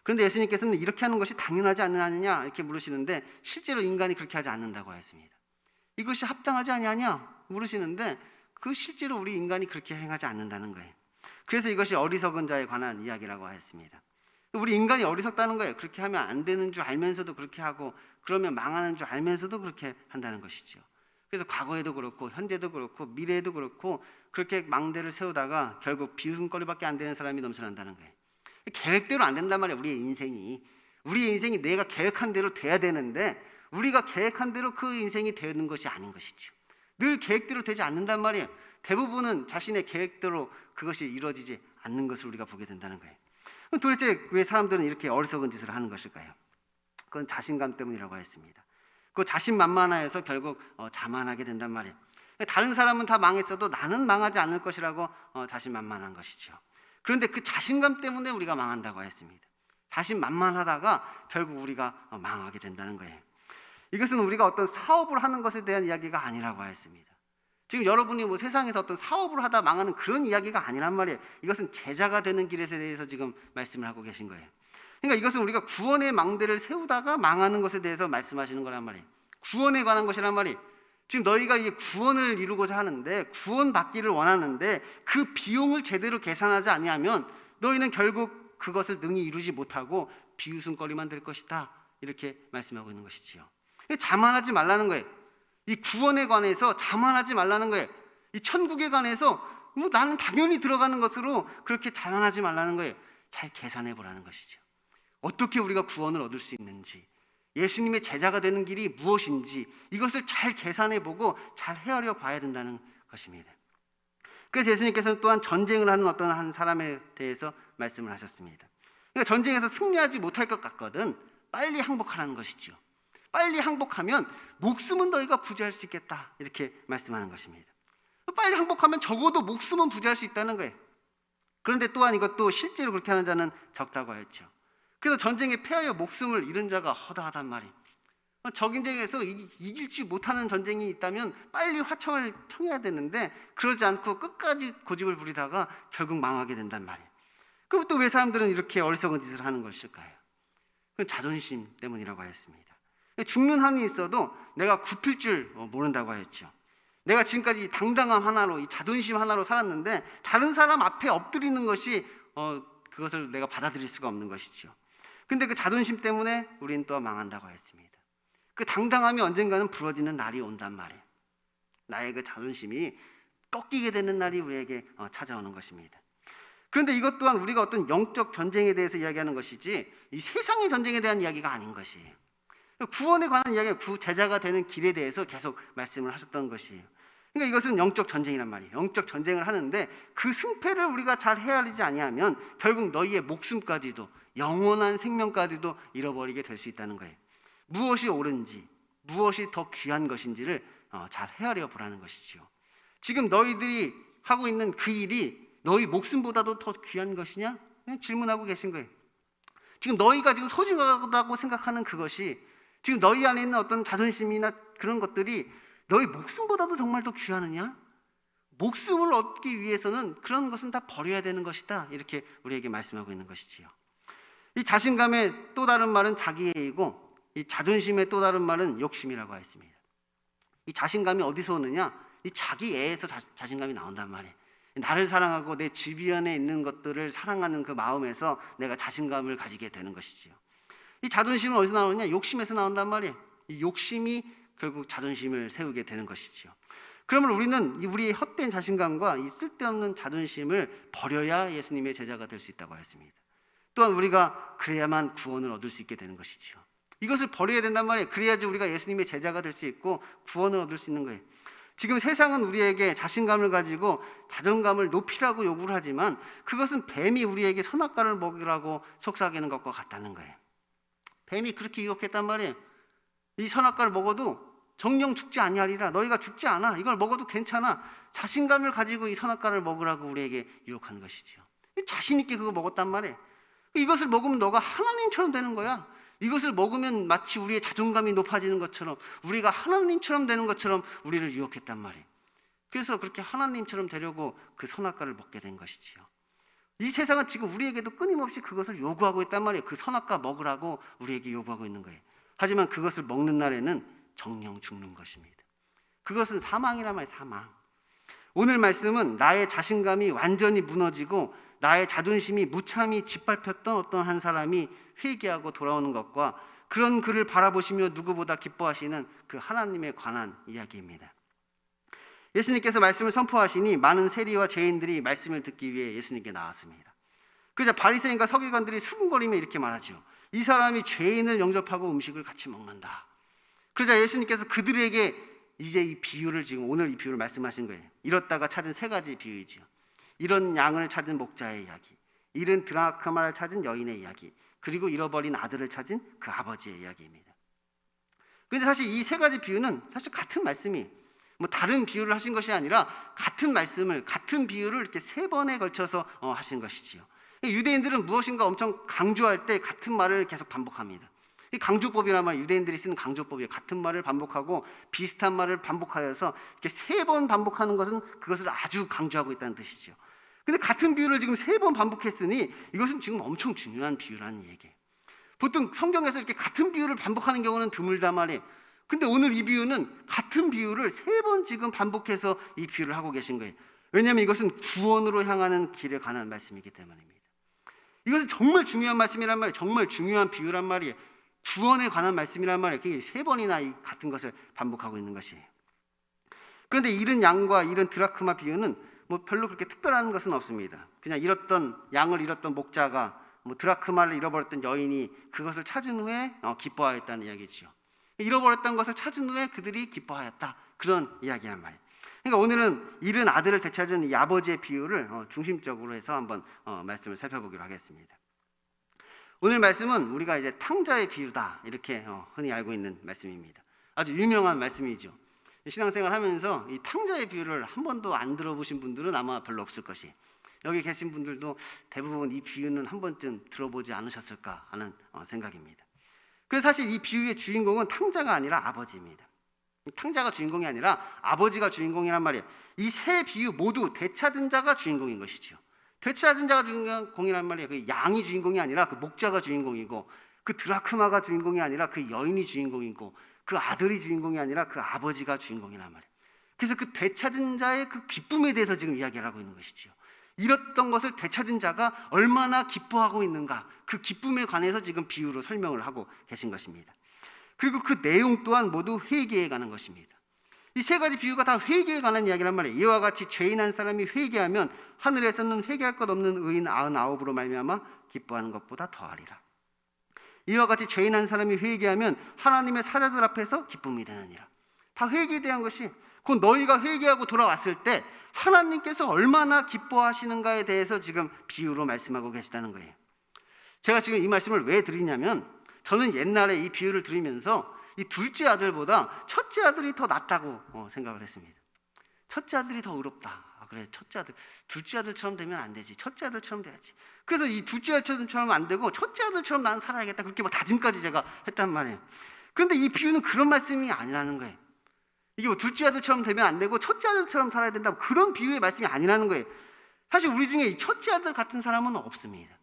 그런데 예수님께서는 이렇게 하는 것이 당연하지 않느냐 이렇게 물으시는데, 실제로 인간이 그렇게 하지 않는다고 하였습니다. 이것이 합당하지 아니하냐 물으시는데, 그 실제로 우리 인간이 그렇게 행하지 않는다는 거예요. 그래서 이것이 어리석은 자에 관한 이야기라고 하였습니다. 우리 인간이 어리석다는 거예요. 그렇게 하면 안 되는 줄 알면서도 그렇게 하고, 그러면 망하는 줄 알면서도 그렇게 한다는 것이죠. 그래서 과거에도 그렇고 현재도 그렇고 미래에도 그렇고 그렇게 망대를 세우다가 결국 비웃음거리밖에 안 되는 사람이 넘쳐난다는 거예요. 계획대로 안 된단 말이에요. 우리의 인생이 내가 계획한 대로 돼야 되는데, 우리가 계획한 대로 그 인생이 되는 것이 아닌 것이죠. 늘 계획대로 되지 않는단 말이에요. 대부분은 자신의 계획대로 그것이 이루어지지 않는 것을 우리가 보게 된다는 거예요. 그럼 도대체 왜 사람들은 이렇게 어리석은 짓을 하는 것일까요? 그건 자신감 때문이라고 했습니다. 그 자신만만해서 결국 자만하게 된단 말이에요. 다른 사람은 다 망했어도 나는 망하지 않을 것이라고 자신만만한 것이죠. 그런데 그 자신감 때문에 우리가 망한다고 했습니다. 자신만만하다가 결국 우리가 망하게 된다는 거예요. 이것은 우리가 어떤 사업을 하는 것에 대한 이야기가 아니라고 하였습니다. 지금 여러분이 뭐 세상에서 어떤 사업을 하다 망하는 그런 이야기가 아니란 말이에요. 이것은 제자가 되는 길에 대해서 지금 말씀을 하고 계신 거예요. 그러니까 이것은 우리가 구원의 망대를 세우다가 망하는 것에 대해서 말씀하시는 거란 말이에요. 구원에 관한 것이란 말이에요. 지금 너희가 이 구원을 이루고자 하는데, 구원 받기를 원하는데 그 비용을 제대로 계산하지 아니하면 너희는 결국 그것을 능히 이루지 못하고 비웃음거리만 될 것이다. 이렇게 말씀하고 있는 것이지요. 자만하지 말라는 거예요. 이 구원에 관해서 자만하지 말라는 거예요. 이 천국에 관해서 뭐 나는 당연히 들어가는 것으로 그렇게 자만하지 말라는 거예요. 잘 계산해 보라는 것이죠. 어떻게 우리가 구원을 얻을 수 있는지, 예수님의 제자가 되는 길이 무엇인지, 이것을 잘 계산해 보고 잘 헤아려 봐야 된다는 것입니다. 그래서 예수님께서는 또한 전쟁을 하는 어떤 한 사람에 대해서 말씀을 하셨습니다. 그러니까 전쟁에서 승리하지 못할 것 같거든 빨리 항복하라는 것이지요. 빨리 항복하면 목숨은 너희가 부지할 수 있겠다, 이렇게 말씀하는 것입니다. 빨리 항복하면 적어도 목숨은 부지할 수 있다는 거예요. 그런데 또한 이것도 실제로 그렇게 하는 자는 적다고 하였죠. 그래서 전쟁에 패하여 목숨을 잃은 자가 허다하단 말이에요. 적인쟁에서 이길지 못하는 전쟁이 있다면 빨리 화청을 청해야 되는데, 그러지 않고 끝까지 고집을 부리다가 결국 망하게 된단 말이에요. 그럼 또 왜 사람들은 이렇게 어리석은 짓을 하는 것일까요? 그건 자존심 때문이라고 하였습니다. 죽는 한이 있어도 내가 굽힐 줄 모른다고 하였죠. 내가 지금까지 당당함 하나로, 이 자존심 하나로 살았는데 다른 사람 앞에 엎드리는 것이 그것을 내가 받아들일 수가 없는 것이죠. 근데 그 자존심 때문에 우리는 또 망한다고 했습니다. 그 당당함이 언젠가는 부러지는 날이 온단 말이에요. 나의 그 자존심이 꺾이게 되는 날이 우리에게 찾아오는 것입니다. 그런데 이것 또한 우리가 어떤 영적 전쟁에 대해서 이야기하는 것이지 이 세상의 전쟁에 대한 이야기가 아닌 것이에요. 구원에 관한 이야기가 제자가 되는 길에 대해서 계속 말씀을 하셨던 것이에요. 그러니까 이것은 영적 전쟁이란 말이에요. 영적 전쟁을 하는데 그 승패를 우리가 잘 헤아리지 아니하면 결국 너희의 목숨까지도, 영원한 생명까지도 잃어버리게 될 수 있다는 거예요. 무엇이 옳은지, 무엇이 더 귀한 것인지를 잘 헤아려 보라는 것이지요. 지금 너희들이 하고 있는 그 일이 너희 목숨보다도 더 귀한 것이냐? 그냥 질문하고 계신 거예요. 지금 너희가 지금 소중하다고 생각하는 그것이 지금 너희 안에 있는 어떤 자존심이나 그런 것들이 너희 목숨보다도 정말 더 귀하느냐? 목숨을 얻기 위해서는 그런 것은 다 버려야 되는 것이다. 이렇게 우리에게 말씀하고 있는 것이지요. 이 자신감의 또 다른 말은 자기애이고 이 자존심의 또 다른 말은 욕심이라고 했습니다. 이 자신감이 어디서 오느냐? 이 자기애에서 자신감이 나온단 말이에요. 나를 사랑하고 내 주변에 있는 것들을 사랑하는 그 마음에서 내가 자신감을 가지게 되는 것이지요. 이 자존심은 어디서 나오느냐? 욕심에서 나온단 말이에요. 이 욕심이 결국 자존심을 세우게 되는 것이지요. 그러면 우리는 우리의 헛된 자신감과 이 쓸데없는 자존심을 버려야 예수님의 제자가 될 수 있다고 했습니다. 또한 우리가 그래야만 구원을 얻을 수 있게 되는 것이지요. 이것을 버려야 된단 말이에요. 그래야지 우리가 예수님의 제자가 될 수 있고 구원을 얻을 수 있는 거예요. 지금 세상은 우리에게 자신감을 가지고 자존감을 높이라고 요구를 하지만 그것은 뱀이 우리에게 선악과를 먹이라고 속삭이는 것과 같다는 거예요. 뱀이 그렇게 유혹했단 말이에요. 이 선악과를 먹어도 정령 죽지 아니하리라. 너희가 죽지 않아. 이걸 먹어도 괜찮아. 자신감을 가지고 이 선악과를 먹으라고 우리에게 유혹한 것이지요. 자신 있게 그거 먹었단 말이에요. 이것을 먹으면 너가 하나님처럼 되는 거야. 이것을 먹으면 마치 우리의 자존감이 높아지는 것처럼 우리가 하나님처럼 되는 것처럼 우리를 유혹했단 말이에요. 그래서 그렇게 하나님처럼 되려고 그 선악과를 먹게 된 것이지요. 이 세상은 지금 우리에게도 끊임없이 그것을 요구하고 있단 말이에요. 그 선악과 먹으라고 우리에게 요구하고 있는 거예요. 하지만 그것을 먹는 날에는 정령 죽는 것입니다. 그것은 사망이란 말이에요. 사망. 오늘 말씀은 나의 자신감이 완전히 무너지고 나의 자존심이 무참히 짓밟혔던 어떤 한 사람이 회개하고 돌아오는 것과 그런 그를 바라보시며 누구보다 기뻐하시는 그 하나님에 관한 이야기입니다. 예수님께서 말씀을 선포하시니 많은 세리와 죄인들이 말씀을 듣기 위해 예수님께 나왔습니다. 그러자 바리새인과 서기관들이 수군거리며 이렇게 말하죠. 이 사람이 죄인을 영접하고 음식을 같이 먹는다. 그러자 예수님께서 그들에게 이제 이 비유를 지금 오늘 이 비유를 말씀하신 거예요. 잃었다가 찾은 세 가지 비유이지요. 잃은 양을 찾은 목자의 이야기, 잃은 드라크마를 찾은 여인의 이야기, 그리고 잃어버린 아들을 찾은 그 아버지의 이야기입니다. 그런데 사실 이 세 가지 비유는 사실 같은 말씀이 다른 비유를 하신 것이 아니라 같은 말씀을 같은 비유를 이렇게 세 번에 걸쳐서 하신 것이지요. 유대인들은 무엇인가 엄청 강조할 때 같은 말을 계속 반복합니다. 이 강조법이란 말, 유대인들이 쓰는 강조법이에요. 같은 말을 반복하고 비슷한 말을 반복하여서 이렇게 세 번 반복하는 것은 그것을 아주 강조하고 있다는 뜻이죠. 근데 같은 비유를 지금 세 번 반복했으니 이것은 지금 엄청 중요한 비유라는 얘기예요. 보통 성경에서 이렇게 같은 비유를 반복하는 경우는 드물단 말이에요. 근데 오늘 이 비유는 같은 비유를 세 번 지금 반복해서 이 비유를 하고 계신 거예요. 왜냐하면 이것은 구원으로 향하는 길에 관한 말씀이기 때문입니다. 이것은 정말 중요한 말씀이란 말이에요. 정말 중요한 비유란 말이에요. 구원에 관한 말씀이란 말이에요. 그게 세 번이나 이 같은 것을 반복하고 있는 것이에요. 그런데 잃은 양과 잃은 드라크마 비유는 별로 그렇게 특별한 것은 없습니다. 그냥 양을 잃었던 목자가 드라크마를 잃어버렸던 여인이 그것을 찾은 후에 기뻐하였다는 이야기죠. 잃어버렸던 것을 찾은 후에 그들이 기뻐하였다. 그런 이야기란 말이에요. 그러니까 오늘은 잃은 아들을 되찾은 이 아버지의 비유를 중심적으로 해서 한번 말씀을 살펴보기로 하겠습니다. 오늘 말씀은 우리가 이제 탕자의 비유다 이렇게 흔히 알고 있는 말씀입니다. 아주 유명한 말씀이죠. 신앙생활 하면서 이 탕자의 비유를 한 번도 안 들어보신 분들은 아마 별로 없을 것이에요. 여기 계신 분들도 대부분 이 비유는 한 번쯤 들어보지 않으셨을까 하는 생각입니다. 그래서 사실 이 비유의 주인공은 탕자가 아니라 아버지입니다. 탕자가 주인공이 아니라 아버지가 주인공이란 말이에요. 이 세 비유 모두 되찾은 자가 주인공인 것이죠. 되찾은 자가 주인공이란 말이에요. 그 양이 주인공이 아니라 그 목자가 주인공이고 그 드라크마가 주인공이 아니라 그 여인이 주인공이고 그 아들이 주인공이 아니라 그 아버지가 주인공이란 말이에요. 그래서 그 되찾은 자의 그 기쁨에 대해서 지금 이야기를 하고 있는 것이죠. 잃었던 것을 되찾은 자가 얼마나 기뻐하고 있는가, 그 기쁨에 관해서 지금 비유로 설명을 하고 계신 것입니다. 그리고 그 내용 또한 모두 회개에 관한 것입니다. 이 세 가지 비유가 다 회개에 관한 이야기란 말이에요. 이와 같이 죄인 한 사람이 회개하면 하늘에서는 회개할 것 없는 의인 99으로 말미암아 기뻐하는 것보다 더하리라. 이와 같이 죄인 한 사람이 회개하면 하나님의 사자들 앞에서 기쁨이 되느니라. 다 회개에 대한 것이, 곧 너희가 회개하고 돌아왔을 때 하나님께서 얼마나 기뻐하시는가에 대해서 지금 비유로 말씀하고 계시다는 거예요. 제가 지금 이 말씀을 왜 드리냐면, 저는 옛날에 이 비유를 들으면서 이 둘째 아들보다 첫째 아들이 더 낫다고 생각을 했습니다. 첫째 아들이 더 의롭다. 그래, 첫째 아들, 둘째 아들처럼 되면 안 되지. 첫째 아들처럼 돼야지. 그래서 이 둘째 아들처럼 안 되고 첫째 아들처럼 나는 살아야겠다. 그렇게 막 다짐까지 제가 했단 말이에요. 그런데 이 비유는 그런 말씀이 아니라는 거예요. 이게 뭐 둘째 아들처럼 되면 안 되고 첫째 아들처럼 살아야 된다, 그런 비유의 말씀이 아니라는 거예요. 사실 우리 중에 이 첫째 아들 같은 사람은 없습니다.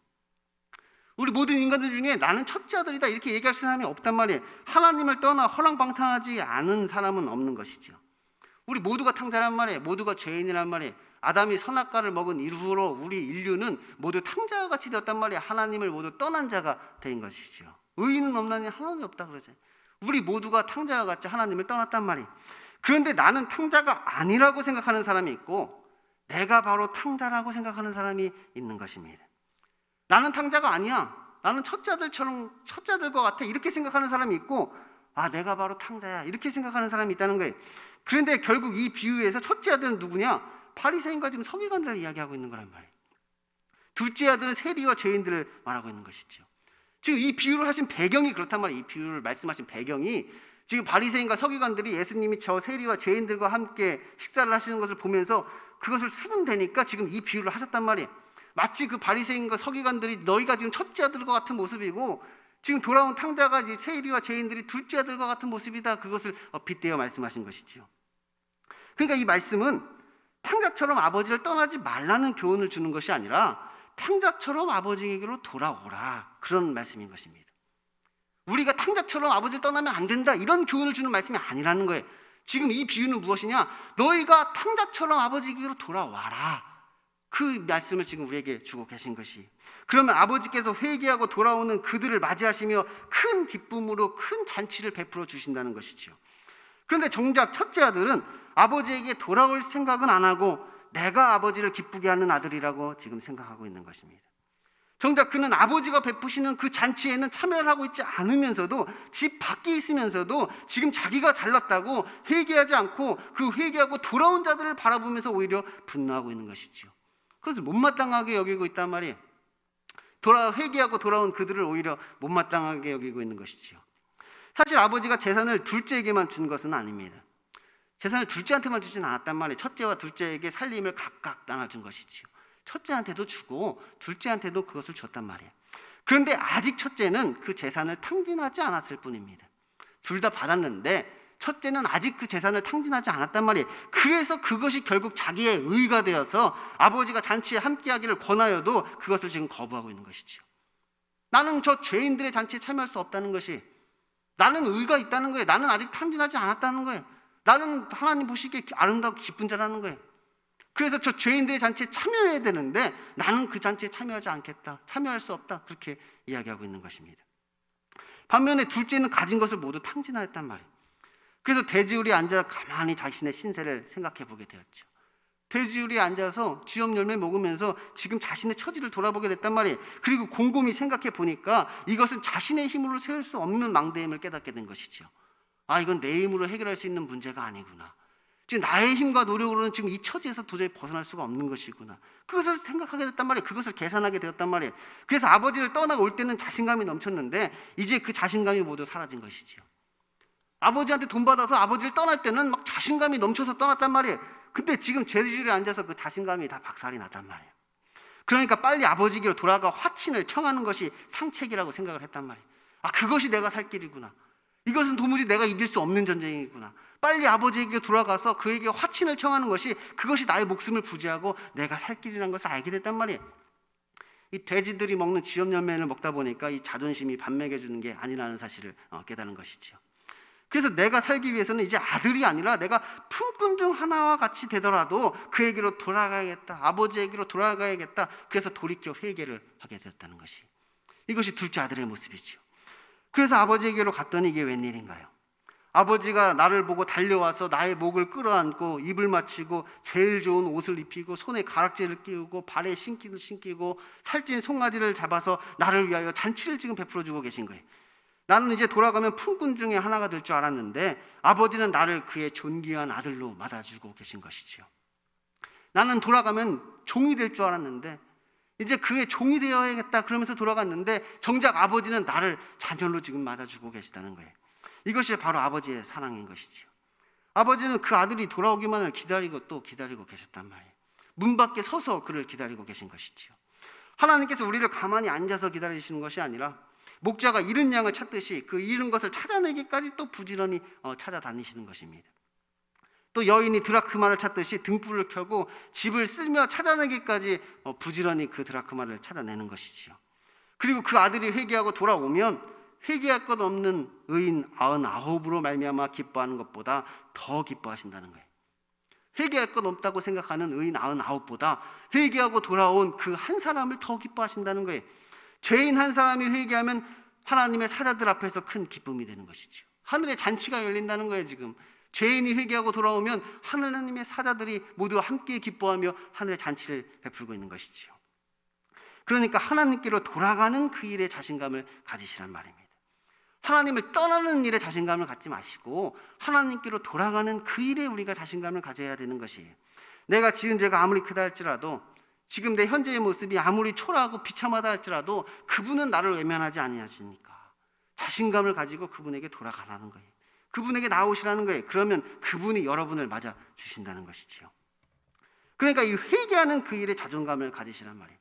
우리 모든 인간들 중에 나는 첫째 아들이다 이렇게 얘기할 사람이 없단 말이에요. 하나님을 떠나 허랑방탕하지 않은 사람은 없는 것이죠. 우리 모두가 탕자란 말이에요. 모두가 죄인이란 말이에요. 아담이 선악과를 먹은 이후로 우리 인류는 모두 탕자와 같이 되었단 말이에요. 하나님을 모두 떠난 자가 된 것이죠. 의인은 없나니 하나님이 없다 그러죠. 우리 모두가 탕자와 같이 하나님을 떠났단 말이에요. 그런데 나는 탕자가 아니라고 생각하는 사람이 있고, 내가 바로 탕자라고 생각하는 사람이 있는 것입니다. 나는 탕자가 아니야. 나는 첫째 아들과 같아. 이렇게 생각하는 사람이 있고, 아, 내가 바로 탕자야. 이렇게 생각하는 사람이 있다는 거예요. 그런데 결국 이 비유에서 첫째 아들은 누구냐? 바리새인과 지금 서기관들을 이야기하고 있는 거란 말이에요. 둘째 아들은 세리와 죄인들을 말하고 있는 것이죠. 지금 이 비유를 하신 배경이 그렇단 말이에요. 이 비유를 말씀하신 배경이, 지금 바리새인과 서기관들이 예수님이 저 세리와 죄인들과 함께 식사를 하시는 것을 보면서 그것을 수긍되니까 지금 이 비유를 하셨단 말이에요. 마치 그 바리새인과 서기관들이 너희가 지금 첫째 아들과 같은 모습이고, 지금 돌아온 탕자가 이제 세리와 죄인들이 둘째 아들과 같은 모습이다, 그것을 빗대어 말씀하신 것이지요. 그러니까 이 말씀은 탕자처럼 아버지를 떠나지 말라는 교훈을 주는 것이 아니라 탕자처럼 아버지에게로 돌아오라, 그런 말씀인 것입니다. 우리가 탕자처럼 아버지를 떠나면 안 된다, 이런 교훈을 주는 말씀이 아니라는 거예요. 지금 이 비유는 무엇이냐? 너희가 탕자처럼 아버지에게로 돌아와라, 그 말씀을 지금 우리에게 주고 계신 것이. 그러면 아버지께서 회개하고 돌아오는 그들을 맞이하시며 큰 기쁨으로 큰 잔치를 베풀어 주신다는 것이지요. 그런데 정작 첫째 아들은 아버지에게 돌아올 생각은 안 하고 내가 아버지를 기쁘게 하는 아들이라고 지금 생각하고 있는 것입니다. 정작 그는 아버지가 베푸시는 그 잔치에는 참여를 하고 있지 않으면서도, 집 밖에 있으면서도 지금 자기가 잘났다고 회개하지 않고 그 회개하고 돌아온 자들을 바라보면서 오히려 분노하고 있는 것이지요. 그것을 못마땅하게 여기고 있단 말이에요. 회개하고 돌아온 그들을 오히려 못마땅하게 여기고 있는 것이지요. 사실 아버지가 재산을 둘째에게만 준 것은 아닙니다. 재산을 둘째한테만 주진 않았단 말이에요. 첫째와 둘째에게 살림을 각각 나눠준 것이지요. 첫째한테도 주고 둘째한테도 그것을 줬단 말이에요. 그런데 아직 첫째는 그 재산을 탕진하지 않았을 뿐입니다. 둘 다 받았는데 첫째는 아직 그 재산을 탕진하지 않았단 말이에요. 그래서 그것이 결국 자기의 의가 되어서 아버지가 잔치에 함께하기를 권하여도 그것을 지금 거부하고 있는 것이지요. 나는 저 죄인들의 잔치에 참여할 수 없다는 것이, 나는 의가 있다는 거예요. 나는 아직 탕진하지 않았다는 거예요. 나는 하나님 보시기에 아름답고 기쁜 자라는 거예요. 그래서 저 죄인들의 잔치에 참여해야 되는데 나는 그 잔치에 참여하지 않겠다, 참여할 수 없다, 그렇게 이야기하고 있는 것입니다. 반면에 둘째는 가진 것을 모두 탕진하였단 말이에요. 그래서 돼지우리에 앉아 가만히 자신의 신세를 생각해 보게 되었죠. 돼지우리에 앉아서 쥐염 열매 먹으면서 지금 자신의 처지를 돌아보게 됐단 말이에요. 그리고 곰곰이 생각해 보니까 이것은 자신의 힘으로 세울 수 없는 망대임을 깨닫게 된 것이죠. 아, 이건 내 힘으로 해결할 수 있는 문제가 아니구나. 지금 나의 힘과 노력으로는 지금 이 처지에서 도저히 벗어날 수가 없는 것이구나. 그것을 생각하게 됐단 말이에요. 그것을 계산하게 되었단 말이에요. 그래서 아버지를 떠나고 올 때는 자신감이 넘쳤는데 이제 그 자신감이 모두 사라진 것이지요. 아버지한테 돈 받아서 아버지를 떠날 때는 막 자신감이 넘쳐서 떠났단 말이에요. 근데 지금 죄지줄에 앉아서 그 자신감이 다 박살이 났단 말이에요. 그러니까 빨리 아버지에게로 돌아가 화친을 청하는 것이 상책이라고 생각을 했단 말이에요. 아, 그것이 내가 살 길이구나. 이것은 도무지 내가 이길 수 없는 전쟁이구나. 빨리 아버지에게 돌아가서 그에게 화친을 청하는 것이, 그것이 나의 목숨을 부지하고 내가 살 길이라는 것을 알게 됐단 말이에요. 이 돼지들이 먹는 쥐염열매를 먹다 보니까 이 자존심이 반맥해주는 게 아니라는 사실을 깨닫는 것이죠. 그래서 내가 살기 위해서는 이제 아들이 아니라 내가 품꾼 중 하나와 같이 되더라도 그에게로 돌아가야겠다, 아버지에게로 돌아가야겠다. 그래서 돌이켜 회개를 하게 되었다는 것이, 이것이 둘째 아들의 모습이죠. 그래서 아버지에게로 갔더니 이게 웬일인가요? 아버지가 나를 보고 달려와서 나의 목을 끌어안고 입을 맞추고 제일 좋은 옷을 입히고 손에 가락지를 끼우고 발에 신기를 신기고 살찐 송아지를 잡아서 나를 위하여 잔치를 지금 베풀어주고 계신 거예요. 나는 이제 돌아가면 품꾼 중에 하나가 될 줄 알았는데 아버지는 나를 그의 존귀한 아들로 맞아주고 계신 것이지요. 나는 돌아가면 종이 될 줄 알았는데 이제 그의 종이 되어야겠다 그러면서 돌아갔는데 정작 아버지는 나를 자녀로 지금 맞아주고 계시다는 거예요. 이것이 바로 아버지의 사랑인 것이지요. 아버지는 그 아들이 돌아오기만을 기다리고 또 기다리고 계셨단 말이에요. 문 밖에 서서 그를 기다리고 계신 것이지요. 하나님께서 우리를 가만히 앉아서 기다리시는 것이 아니라 목자가 잃은 양을 찾듯이 그 잃은 것을 찾아내기까지 또 부지런히 찾아다니시는 것입니다. 또 여인이 드라크마를 찾듯이 등불을 켜고 집을 쓸며 찾아내기까지 부지런히 그 드라크마를 찾아내는 것이지요. 그리고 그 아들이 회개하고 돌아오면 회개할 것 없는 의인 99으로 말미암아 기뻐하는 것보다 더 기뻐하신다는 거예요. 회개할 것 없다고 생각하는 의인 99보다 회개하고 돌아온 그 한 사람을 더 기뻐하신다는 거예요. 죄인 한 사람이 회개하면 하나님의 사자들 앞에서 큰 기쁨이 되는 것이죠. 하늘의 잔치가 열린다는 거예요. 지금 죄인이 회개하고 돌아오면 하나님의 사자들이 모두 함께 기뻐하며 하늘의 잔치를 베풀고 있는 것이지요. 그러니까 하나님께로 돌아가는 그 일에 자신감을 가지시란 말입니다. 하나님을 떠나는 일에 자신감을 갖지 마시고 하나님께로 돌아가는 그 일에 우리가 자신감을 가져야 되는 것이에요. 내가 지은 죄가 아무리 크다 할지라도 지금 내 현재의 모습이 아무리 초라하고 비참하다 할지라도 그분은 나를 외면하지 아니하시니까 자신감을 가지고 그분에게 돌아가라는 거예요. 그분에게 나오시라는 거예요. 그러면 그분이 여러분을 맞아 주신다는 것이지요. 그러니까 이 회개하는 그 일에 자존감을 가지시란 말이에요.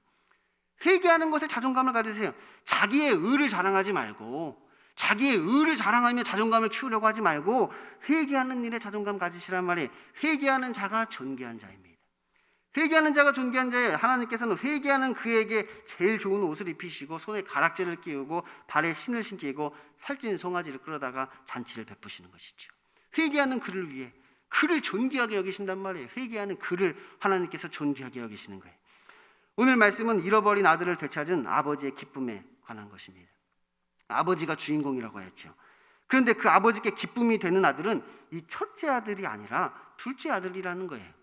회개하는 것에 자존감을 가지세요. 자기의 의를 자랑하지 말고 자기의 의를 자랑하며 자존감을 키우려고 하지 말고 회개하는 일에 자존감 가지시란 말이에요. 회개하는 자가 존귀한 자입니다. 회개하는 자가 존귀한 자예요. 하나님께서는 회개하는 그에게 제일 좋은 옷을 입히시고 손에 가락지를 끼우고 발에 신을 신기고 살찐 송아지를 끌어다가 잔치를 베푸시는 것이죠. 회개하는 그를 위해 그를 존귀하게 여기신단 말이에요. 회개하는 그를 하나님께서 존귀하게 여기시는 거예요. 오늘 말씀은 잃어버린 아들을 되찾은 아버지의 기쁨에 관한 것입니다. 아버지가 주인공이라고 했죠. 그런데 그 아버지께 기쁨이 되는 아들은 이 첫째 아들이 아니라 둘째 아들이라는 거예요.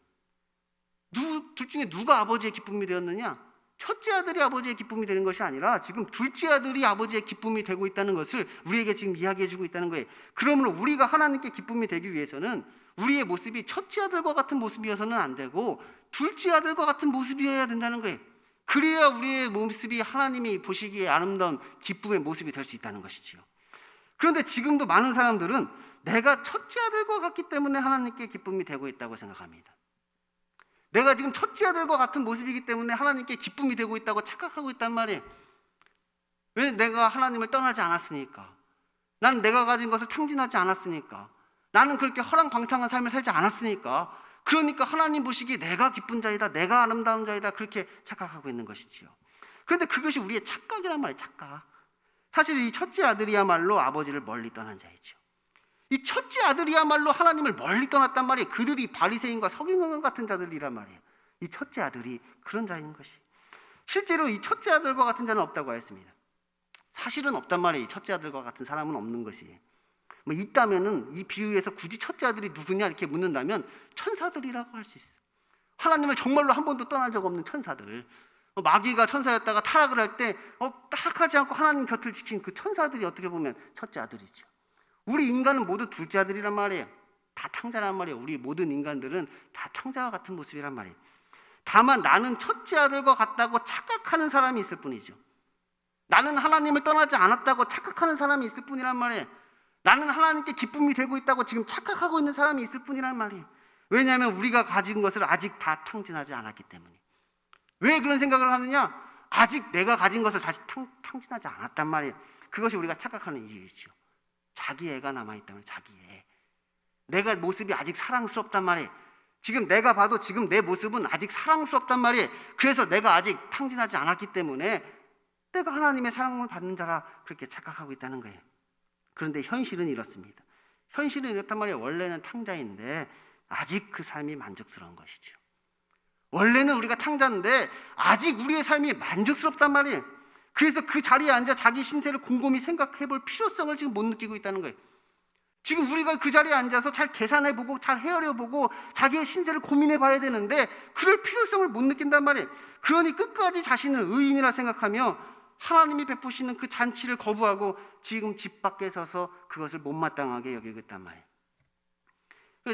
둘 중에 누가 아버지의 기쁨이 되었느냐? 첫째 아들이 아버지의 기쁨이 되는 것이 아니라 지금 둘째 아들이 아버지의 기쁨이 되고 있다는 것을 우리에게 지금 이야기해 주고 있다는 거예요. 그러므로 우리가 하나님께 기쁨이 되기 위해서는 우리의 모습이 첫째 아들과 같은 모습이어서는 안 되고 둘째 아들과 같은 모습이어야 된다는 거예요. 그래야 우리의 모습이 하나님이 보시기에 아름다운 기쁨의 모습이 될 수 있다는 것이지요. 그런데 지금도 많은 사람들은 내가 첫째 아들과 같기 때문에 하나님께 기쁨이 되고 있다고 생각합니다. 내가 지금 첫째 아들과 같은 모습이기 때문에 하나님께 기쁨이 되고 있다고 착각하고 있단 말이에요. 왜? 내가 하나님을 떠나지 않았으니까. 나는 내가 가진 것을 탕진하지 않았으니까. 나는 그렇게 허랑방탕한 삶을 살지 않았으니까. 그러니까 하나님 보시기에 내가 기쁜 자이다, 내가 아름다운 자이다 그렇게 착각하고 있는 것이지요. 그런데 그것이 우리의 착각이란 말이에요. 착각. 사실 이 첫째 아들이야말로 아버지를 멀리 떠난 자이죠. 이 첫째 아들이야말로 하나님을 멀리 떠났단 말이에요. 그들이 바리새인과 서기관 같은 자들이란 말이에요. 이 첫째 아들이 그런 자인 것이. 실제로 이 첫째 아들과 같은 자는 없다고 하였습니다. 사실은 없단 말이에요. 이 첫째 아들과 같은 사람은 없는 것이. 뭐 있다면은 이 비유에서 굳이 첫째 아들이 누구냐 이렇게 묻는다면 천사들이라고 할 수 있어요. 하나님을 정말로 한 번도 떠난 적 없는 천사들. 마귀가 천사였다가 타락을 할 때 타락하지 않고 하나님 곁을 지킨 그 천사들이 어떻게 보면 첫째 아들이죠. 우리 인간은 모두 둘째 아들이란 말이에요. 다 탕자란 말이에요. 우리 모든 인간들은 다 탕자와 같은 모습이란 말이에요. 다만 나는 첫째 아들과 같다고 착각하는 사람이 있을 뿐이죠. 나는 하나님을 떠나지 않았다고 착각하는 사람이 있을 뿐이란 말이에요. 나는 하나님께 기쁨이 되고 있다고 지금 착각하고 있는 사람이 있을 뿐이란 말이에요. 왜냐하면 우리가 가진 것을 아직 다 탕진하지 않았기 때문에. 왜 그런 생각을 하느냐? 아직 내가 가진 것을 다시 탕진하지 않았단 말이에요. 그것이 우리가 착각하는 이유이죠. 자기 애가 남아있다면 자기 애. 내가 모습이 아직 사랑스럽단 말이에요. 지금 내가 봐도 지금 내 모습은 아직 사랑스럽단 말이에요. 그래서 내가 아직 탕진하지 않았기 때문에 내가 하나님의 사랑을 받는 자라 그렇게 착각하고 있다는 거예요. 그런데 현실은 이렇습니다. 현실은 이렇단 말이에요. 원래는 탕자인데 아직 그 삶이 만족스러운 것이죠. 원래는 우리가 탕자인데 아직 우리의 삶이 만족스럽단 말이에요. 그래서 그 자리에 앉아 자기 신세를 곰곰이 생각해 볼 필요성을 지금 못 느끼고 있다는 거예요. 지금 우리가 그 자리에 앉아서 잘 계산해보고 잘 헤아려보고 자기의 신세를 고민해봐야 되는데 그럴 필요성을 못 느낀단 말이에요. 그러니 끝까지 자신을 의인이라 생각하며 하나님이 베푸시는 그 잔치를 거부하고 지금 집 밖에 서서 그것을 못마땅하게 여기고 있단 말이에요.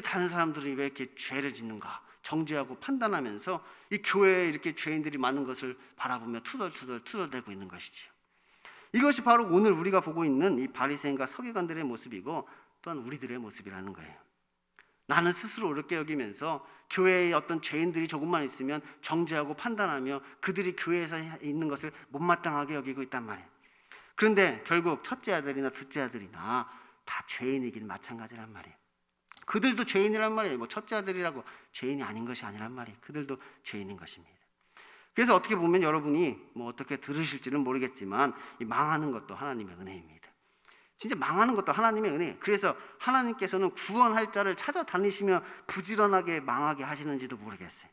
다른 사람들이 왜 이렇게 죄를 짓는가 정죄하고 판단하면서 이 교회에 이렇게 죄인들이 많은 것을 바라보며 투덜대고 있는 것이지요. 이것이 바로 오늘 우리가 보고 있는 이 바리새인과 서기관들의 모습이고 또한 우리들의 모습이라는 거예요. 나는 스스로 옳게 여기면서 교회에 어떤 죄인들이 조금만 있으면 정죄하고 판단하며 그들이 교회에서 있는 것을 못마땅하게 여기고 있단 말이에요. 그런데 결국 첫째 아들이나 둘째 아들이나 다 죄인이긴 마찬가지란 말이에요. 그들도 죄인이란 말이에요. 뭐 첫째 아들이라고 죄인이 아닌 것이 아니란 말이에요. 그들도 죄인인 것입니다. 그래서 어떻게 보면 여러분이 뭐 어떻게 들으실지는 모르겠지만 이 망하는 것도 하나님의 은혜입니다. 진짜 망하는 것도 하나님의 은혜예요. 그래서 하나님께서는 구원할 자를 찾아다니시며 부지런하게 망하게 하시는지도 모르겠어요.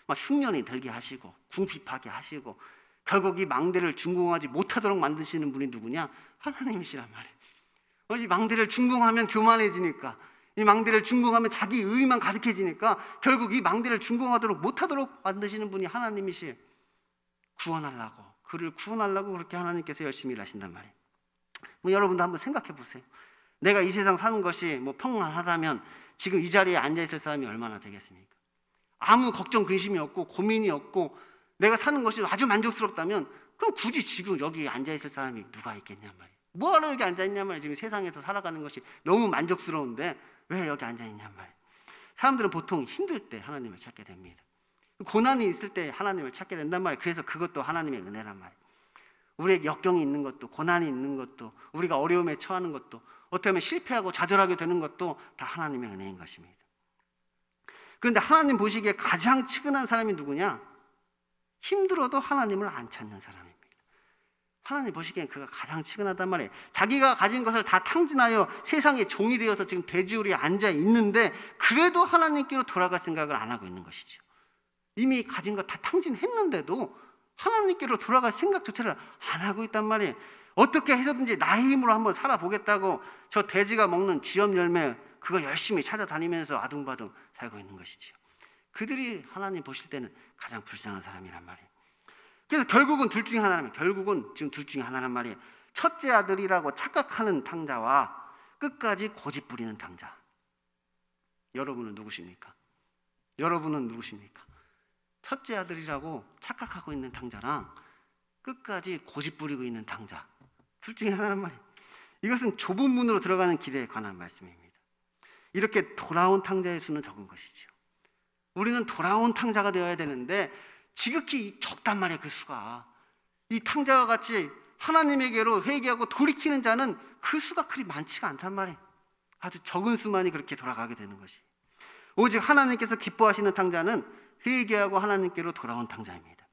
막 흉년이 들게 하시고 궁핍하게 하시고 결국 이 망대를 준공하지 못하도록 만드시는 분이 누구냐? 하나님이시란 말이에요. 이 망대를 준공하면 교만해지니까 이 망대를 준공하면 자기 의만 가득해지니까 결국 이 망대를 준공하도록 못하도록 만드시는 분이 하나님이시에요. 구원하려고 그를 구원하려고 그렇게 하나님께서 열심히 일하신단 말이에요. 뭐 여러분도 한번 생각해 보세요. 내가 이 세상 사는 것이 뭐 평안하다면 지금 이 자리에 앉아 있을 사람이 얼마나 되겠습니까? 아무 걱정 근심이 없고 고민이 없고 내가 사는 것이 아주 만족스럽다면 그럼 굳이 지금 여기 앉아 있을 사람이 누가 있겠냔 말이에요. 뭐하러 여기 앉아 있냔 말이에요. 지금 세상에서 살아가는 것이 너무 만족스러운데 왜 여기 앉아 있냔 말이에요. 사람들은 보통 힘들 때 하나님을 찾게 됩니다. 고난이 있을 때 하나님을 찾게 된단 말이에요. 그래서 그것도 하나님의 은혜란 말이에요. 우리의 역경이 있는 것도 고난이 있는 것도 우리가 어려움에 처하는 것도 어떻게 하면 실패하고 좌절하게 되는 것도 다 하나님의 은혜인 것입니다. 그런데 하나님 보시기에 가장 측은한 사람이 누구냐? 힘들어도 하나님을 안 찾는 사람입니다. 하나님 보시기엔 그가 가장 측은하단 말이에요. 자기가 가진 것을 다 탕진하여 세상의 종이 되어서 지금 돼지우리에 앉아 있는데 그래도 하나님께로 돌아갈 생각을 안 하고 있는 것이죠. 이미 가진 것 다 탕진했는데도 하나님께로 돌아갈 생각조차를 안 하고 있단 말이에요. 어떻게 해서든지 나의 힘으로 한번 살아보겠다고 저 돼지가 먹는 쥐염 열매 그거 열심히 찾아다니면서 아둥바둥 살고 있는 것이지요. 그들이 하나님 보실 때는 가장 불쌍한 사람이란 말이에요. 그래서 결국은 둘 중에 하나라면 결국은 지금 둘 중에 하나란 말이에요. 첫째 아들이라고 착각하는 탕자와 끝까지 고집 부리는 탕자. 여러분은 누구십니까? 여러분은 누구십니까? 첫째 아들이라고 착각하고 있는 탕자랑 끝까지 고집 부리고 있는 탕자. 둘 중에 하나란 말이에요. 이것은 좁은 문으로 들어가는 길에 관한 말씀입니다. 이렇게 돌아온 탕자의 수는 적은 것이죠. 우리는 돌아온 탕자가 되어야 되는데 지극히 적단 말이에요. 그 수가. 이 탕자와 같이 하나님에게로 회개하고 돌이키는 자는 그 수가 그리 많지가 않단 말이에요. 아주 적은 수만이 그렇게 돌아가게 되는 것이. 오직 하나님께서 기뻐하시는 탕자는 회개하고 하나님께로 돌아온 탕자입니다.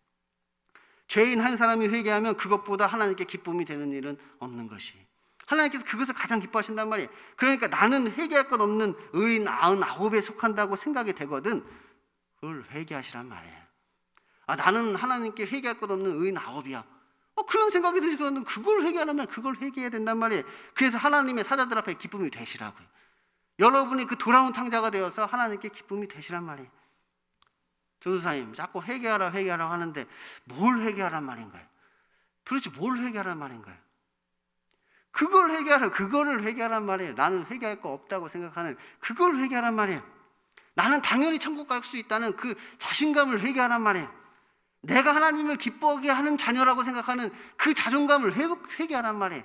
죄인 한 사람이 회개하면 그것보다 하나님께 기쁨이 되는 일은 없는 것이. 하나님께서 그것을 가장 기뻐하신단 말이에요. 그러니까 나는 회개할 것 없는 의인 99에 속한다고 생각이 되거든 그걸 회개하시란 말이에요. 나는 하나님께 회개할 것 없는 의인 9이야. 그런 생각이 드시거든 그걸 회개하려면 그걸 회개해야 된단 말이에요. 그래서 하나님의 사자들 앞에 기쁨이 되시라고요. 여러분이 그 돌아온 탕자가 되어서 하나님께 기쁨이 되시란 말이에요. 전도사님 자꾸 회개하라 하는데 뭘 회개하란 말인가요? 도대체 뭘 회개하란 말인가요? 그거를 회개하란 말이에요. 나는 회개할 거 없다고 생각하는 그걸 회개하란 말이에요. 나는 당연히 천국 갈 수 있다는 그 자신감을 회개하란 말이에요. 내가 하나님을 기뻐하게 하는 자녀라고 생각하는 그 자존감을 회개하란 말이에요.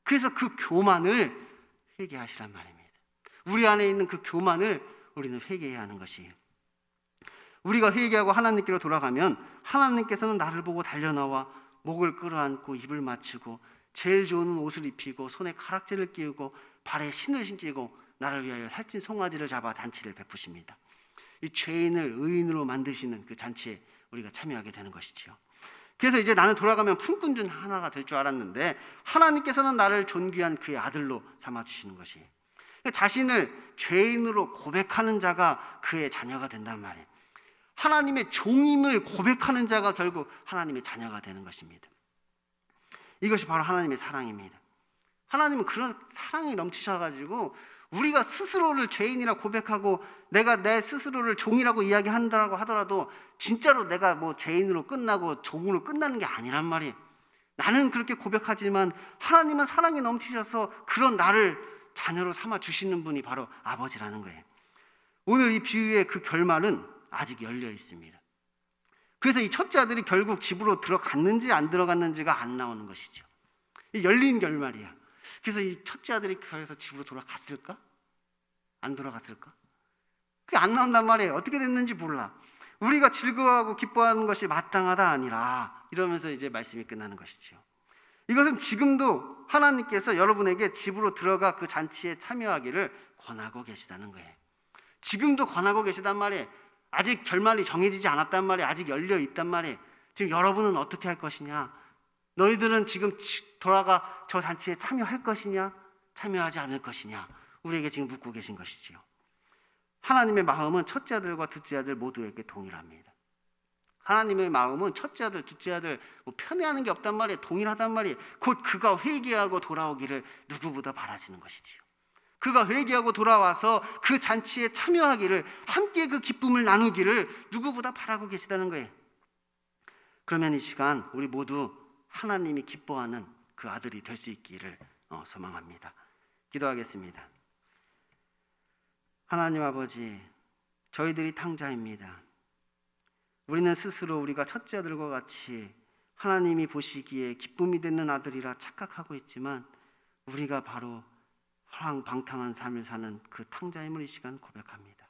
그래서 그 교만을 회개하시란 말입니다. 우리 안에 있는 그 교만을 우리는 회개해야 하는 것이에요. 우리가 회개하고 하나님께로 돌아가면 하나님께서는 나를 보고 달려나와 목을 끌어안고 입을 맞추고 제일 좋은 옷을 입히고 손에 가락지를 끼우고 발에 신을 신기고 나를 위하여 살찐 송아지를 잡아 잔치를 베푸십니다. 이 죄인을 의인으로 만드시는 그 잔치에 우리가 참여하게 되는 것이지요. 그래서 이제 나는 돌아가면 품꾼 중 하나가 될 줄 알았는데 하나님께서는 나를 존귀한 그의 아들로 삼아주시는 것이에요. 자신을 죄인으로 고백하는 자가 그의 자녀가 된단 말이에요. 하나님의 종임을 고백하는 자가 결국 하나님의 자녀가 되는 것입니다. 이것이 바로 하나님의 사랑입니다. 하나님은 그런 사랑이 넘치셔가지고 우리가 스스로를 죄인이라 고백하고 내가 내 스스로를 종이라고 이야기한다고 하더라도 진짜로 내가 뭐 죄인으로 끝나고 종으로 끝나는 게 아니란 말이에요. 나는 그렇게 고백하지만 하나님은 사랑이 넘치셔서 그런 나를 자녀로 삼아 주시는 분이 바로 아버지라는 거예요. 오늘 이 비유의 그 결말은 아직 열려 있습니다. 그래서 이 첫째 아들이 결국 집으로 들어갔는지 안 들어갔는지가 안 나오는 것이죠. 이 열린 결말이야. 그래서 이 첫째 아들이 그래서 집으로 돌아갔을까? 안 돌아갔을까? 그게 안 나온단 말이에요. 어떻게 됐는지 몰라. 우리가 즐거워하고 기뻐하는 것이 마땅하다 아니라 이러면서 이제 말씀이 끝나는 것이죠. 이것은 지금도 하나님께서 여러분에게 집으로 들어가 그 잔치에 참여하기를 권하고 계시다는 거예요. 지금도 권하고 계시단 말이에요. 아직 결말이 정해지지 않았단 말이에요. 아직 열려 있단 말이에요. 지금 여러분은 어떻게 할 것이냐? 너희들은 지금 돌아가 저 잔치에 참여할 것이냐? 참여하지 않을 것이냐? 우리에게 지금 묻고 계신 것이지요. 하나님의 마음은 첫째 아들과 둘째 아들 모두에게 동일합니다. 하나님의 마음은 첫째 아들, 둘째 아들 뭐 편애하는 게 없단 말이에요. 동일하단 말이에요. 곧 그가 회개하고 돌아오기를 누구보다 바라시는 것이지요. 그가 회개하고 돌아와서 그 잔치에 참여하기를, 함께 그 기쁨을 나누기를 누구보다 바라고 계시다는 거예요. 그러면 이 시간 우리 모두 하나님이 기뻐하는 그 아들이 될 수 있기를 소망합니다. 기도하겠습니다. 하나님 아버지, 저희들이 탕자입니다. 우리는 스스로 우리가 첫째 아들과 같이 하나님이 보시기에 기쁨이 되는 아들이라 착각하고 있지만 우리가 바로 허랑방탕한 삶을 사는 그 탕자임을 이 시간 고백합니다.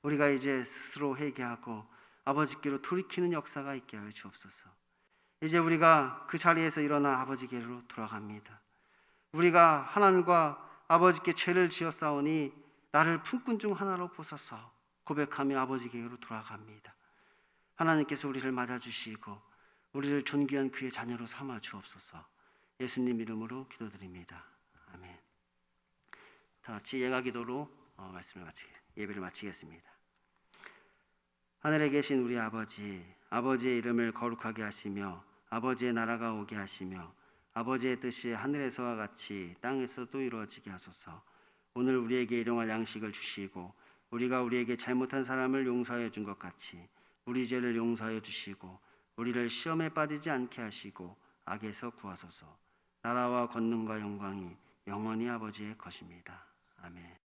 우리가 이제 스스로 회개하고 아버지께로 돌이키는 역사가 있게 하여 주옵소서. 이제 우리가 그 자리에서 일어나 아버지께로 돌아갑니다. 우리가 하나님과 아버지께 죄를 지었사오니 나를 품꾼 중 하나로 보소서 고백하며 아버지께로 돌아갑니다. 하나님께서 우리를 맞아주시고 우리를 존귀한 그의 자녀로 삼아 주옵소서. 예수님 이름으로 기도드립니다. 아멘. 다 같이 예가기도로 예배를 마치겠습니다. 하늘에 계신 우리 아버지, 아버지의 이름을 거룩하게 하시며 아버지의 나라가 오게 하시며 아버지의 뜻이 하늘에서와 같이 땅에서도 이루어지게 하소서. 오늘 우리에게 일용할 양식을 주시고 우리가 우리에게 잘못한 사람을 용서하여 준 것 같이 우리 죄를 용서하여 주시고 우리를 시험에 빠지지 않게 하시고 악에서 구하소서. 나라와 권능과 영광이 영원히 아버지의 것입니다. 아멘.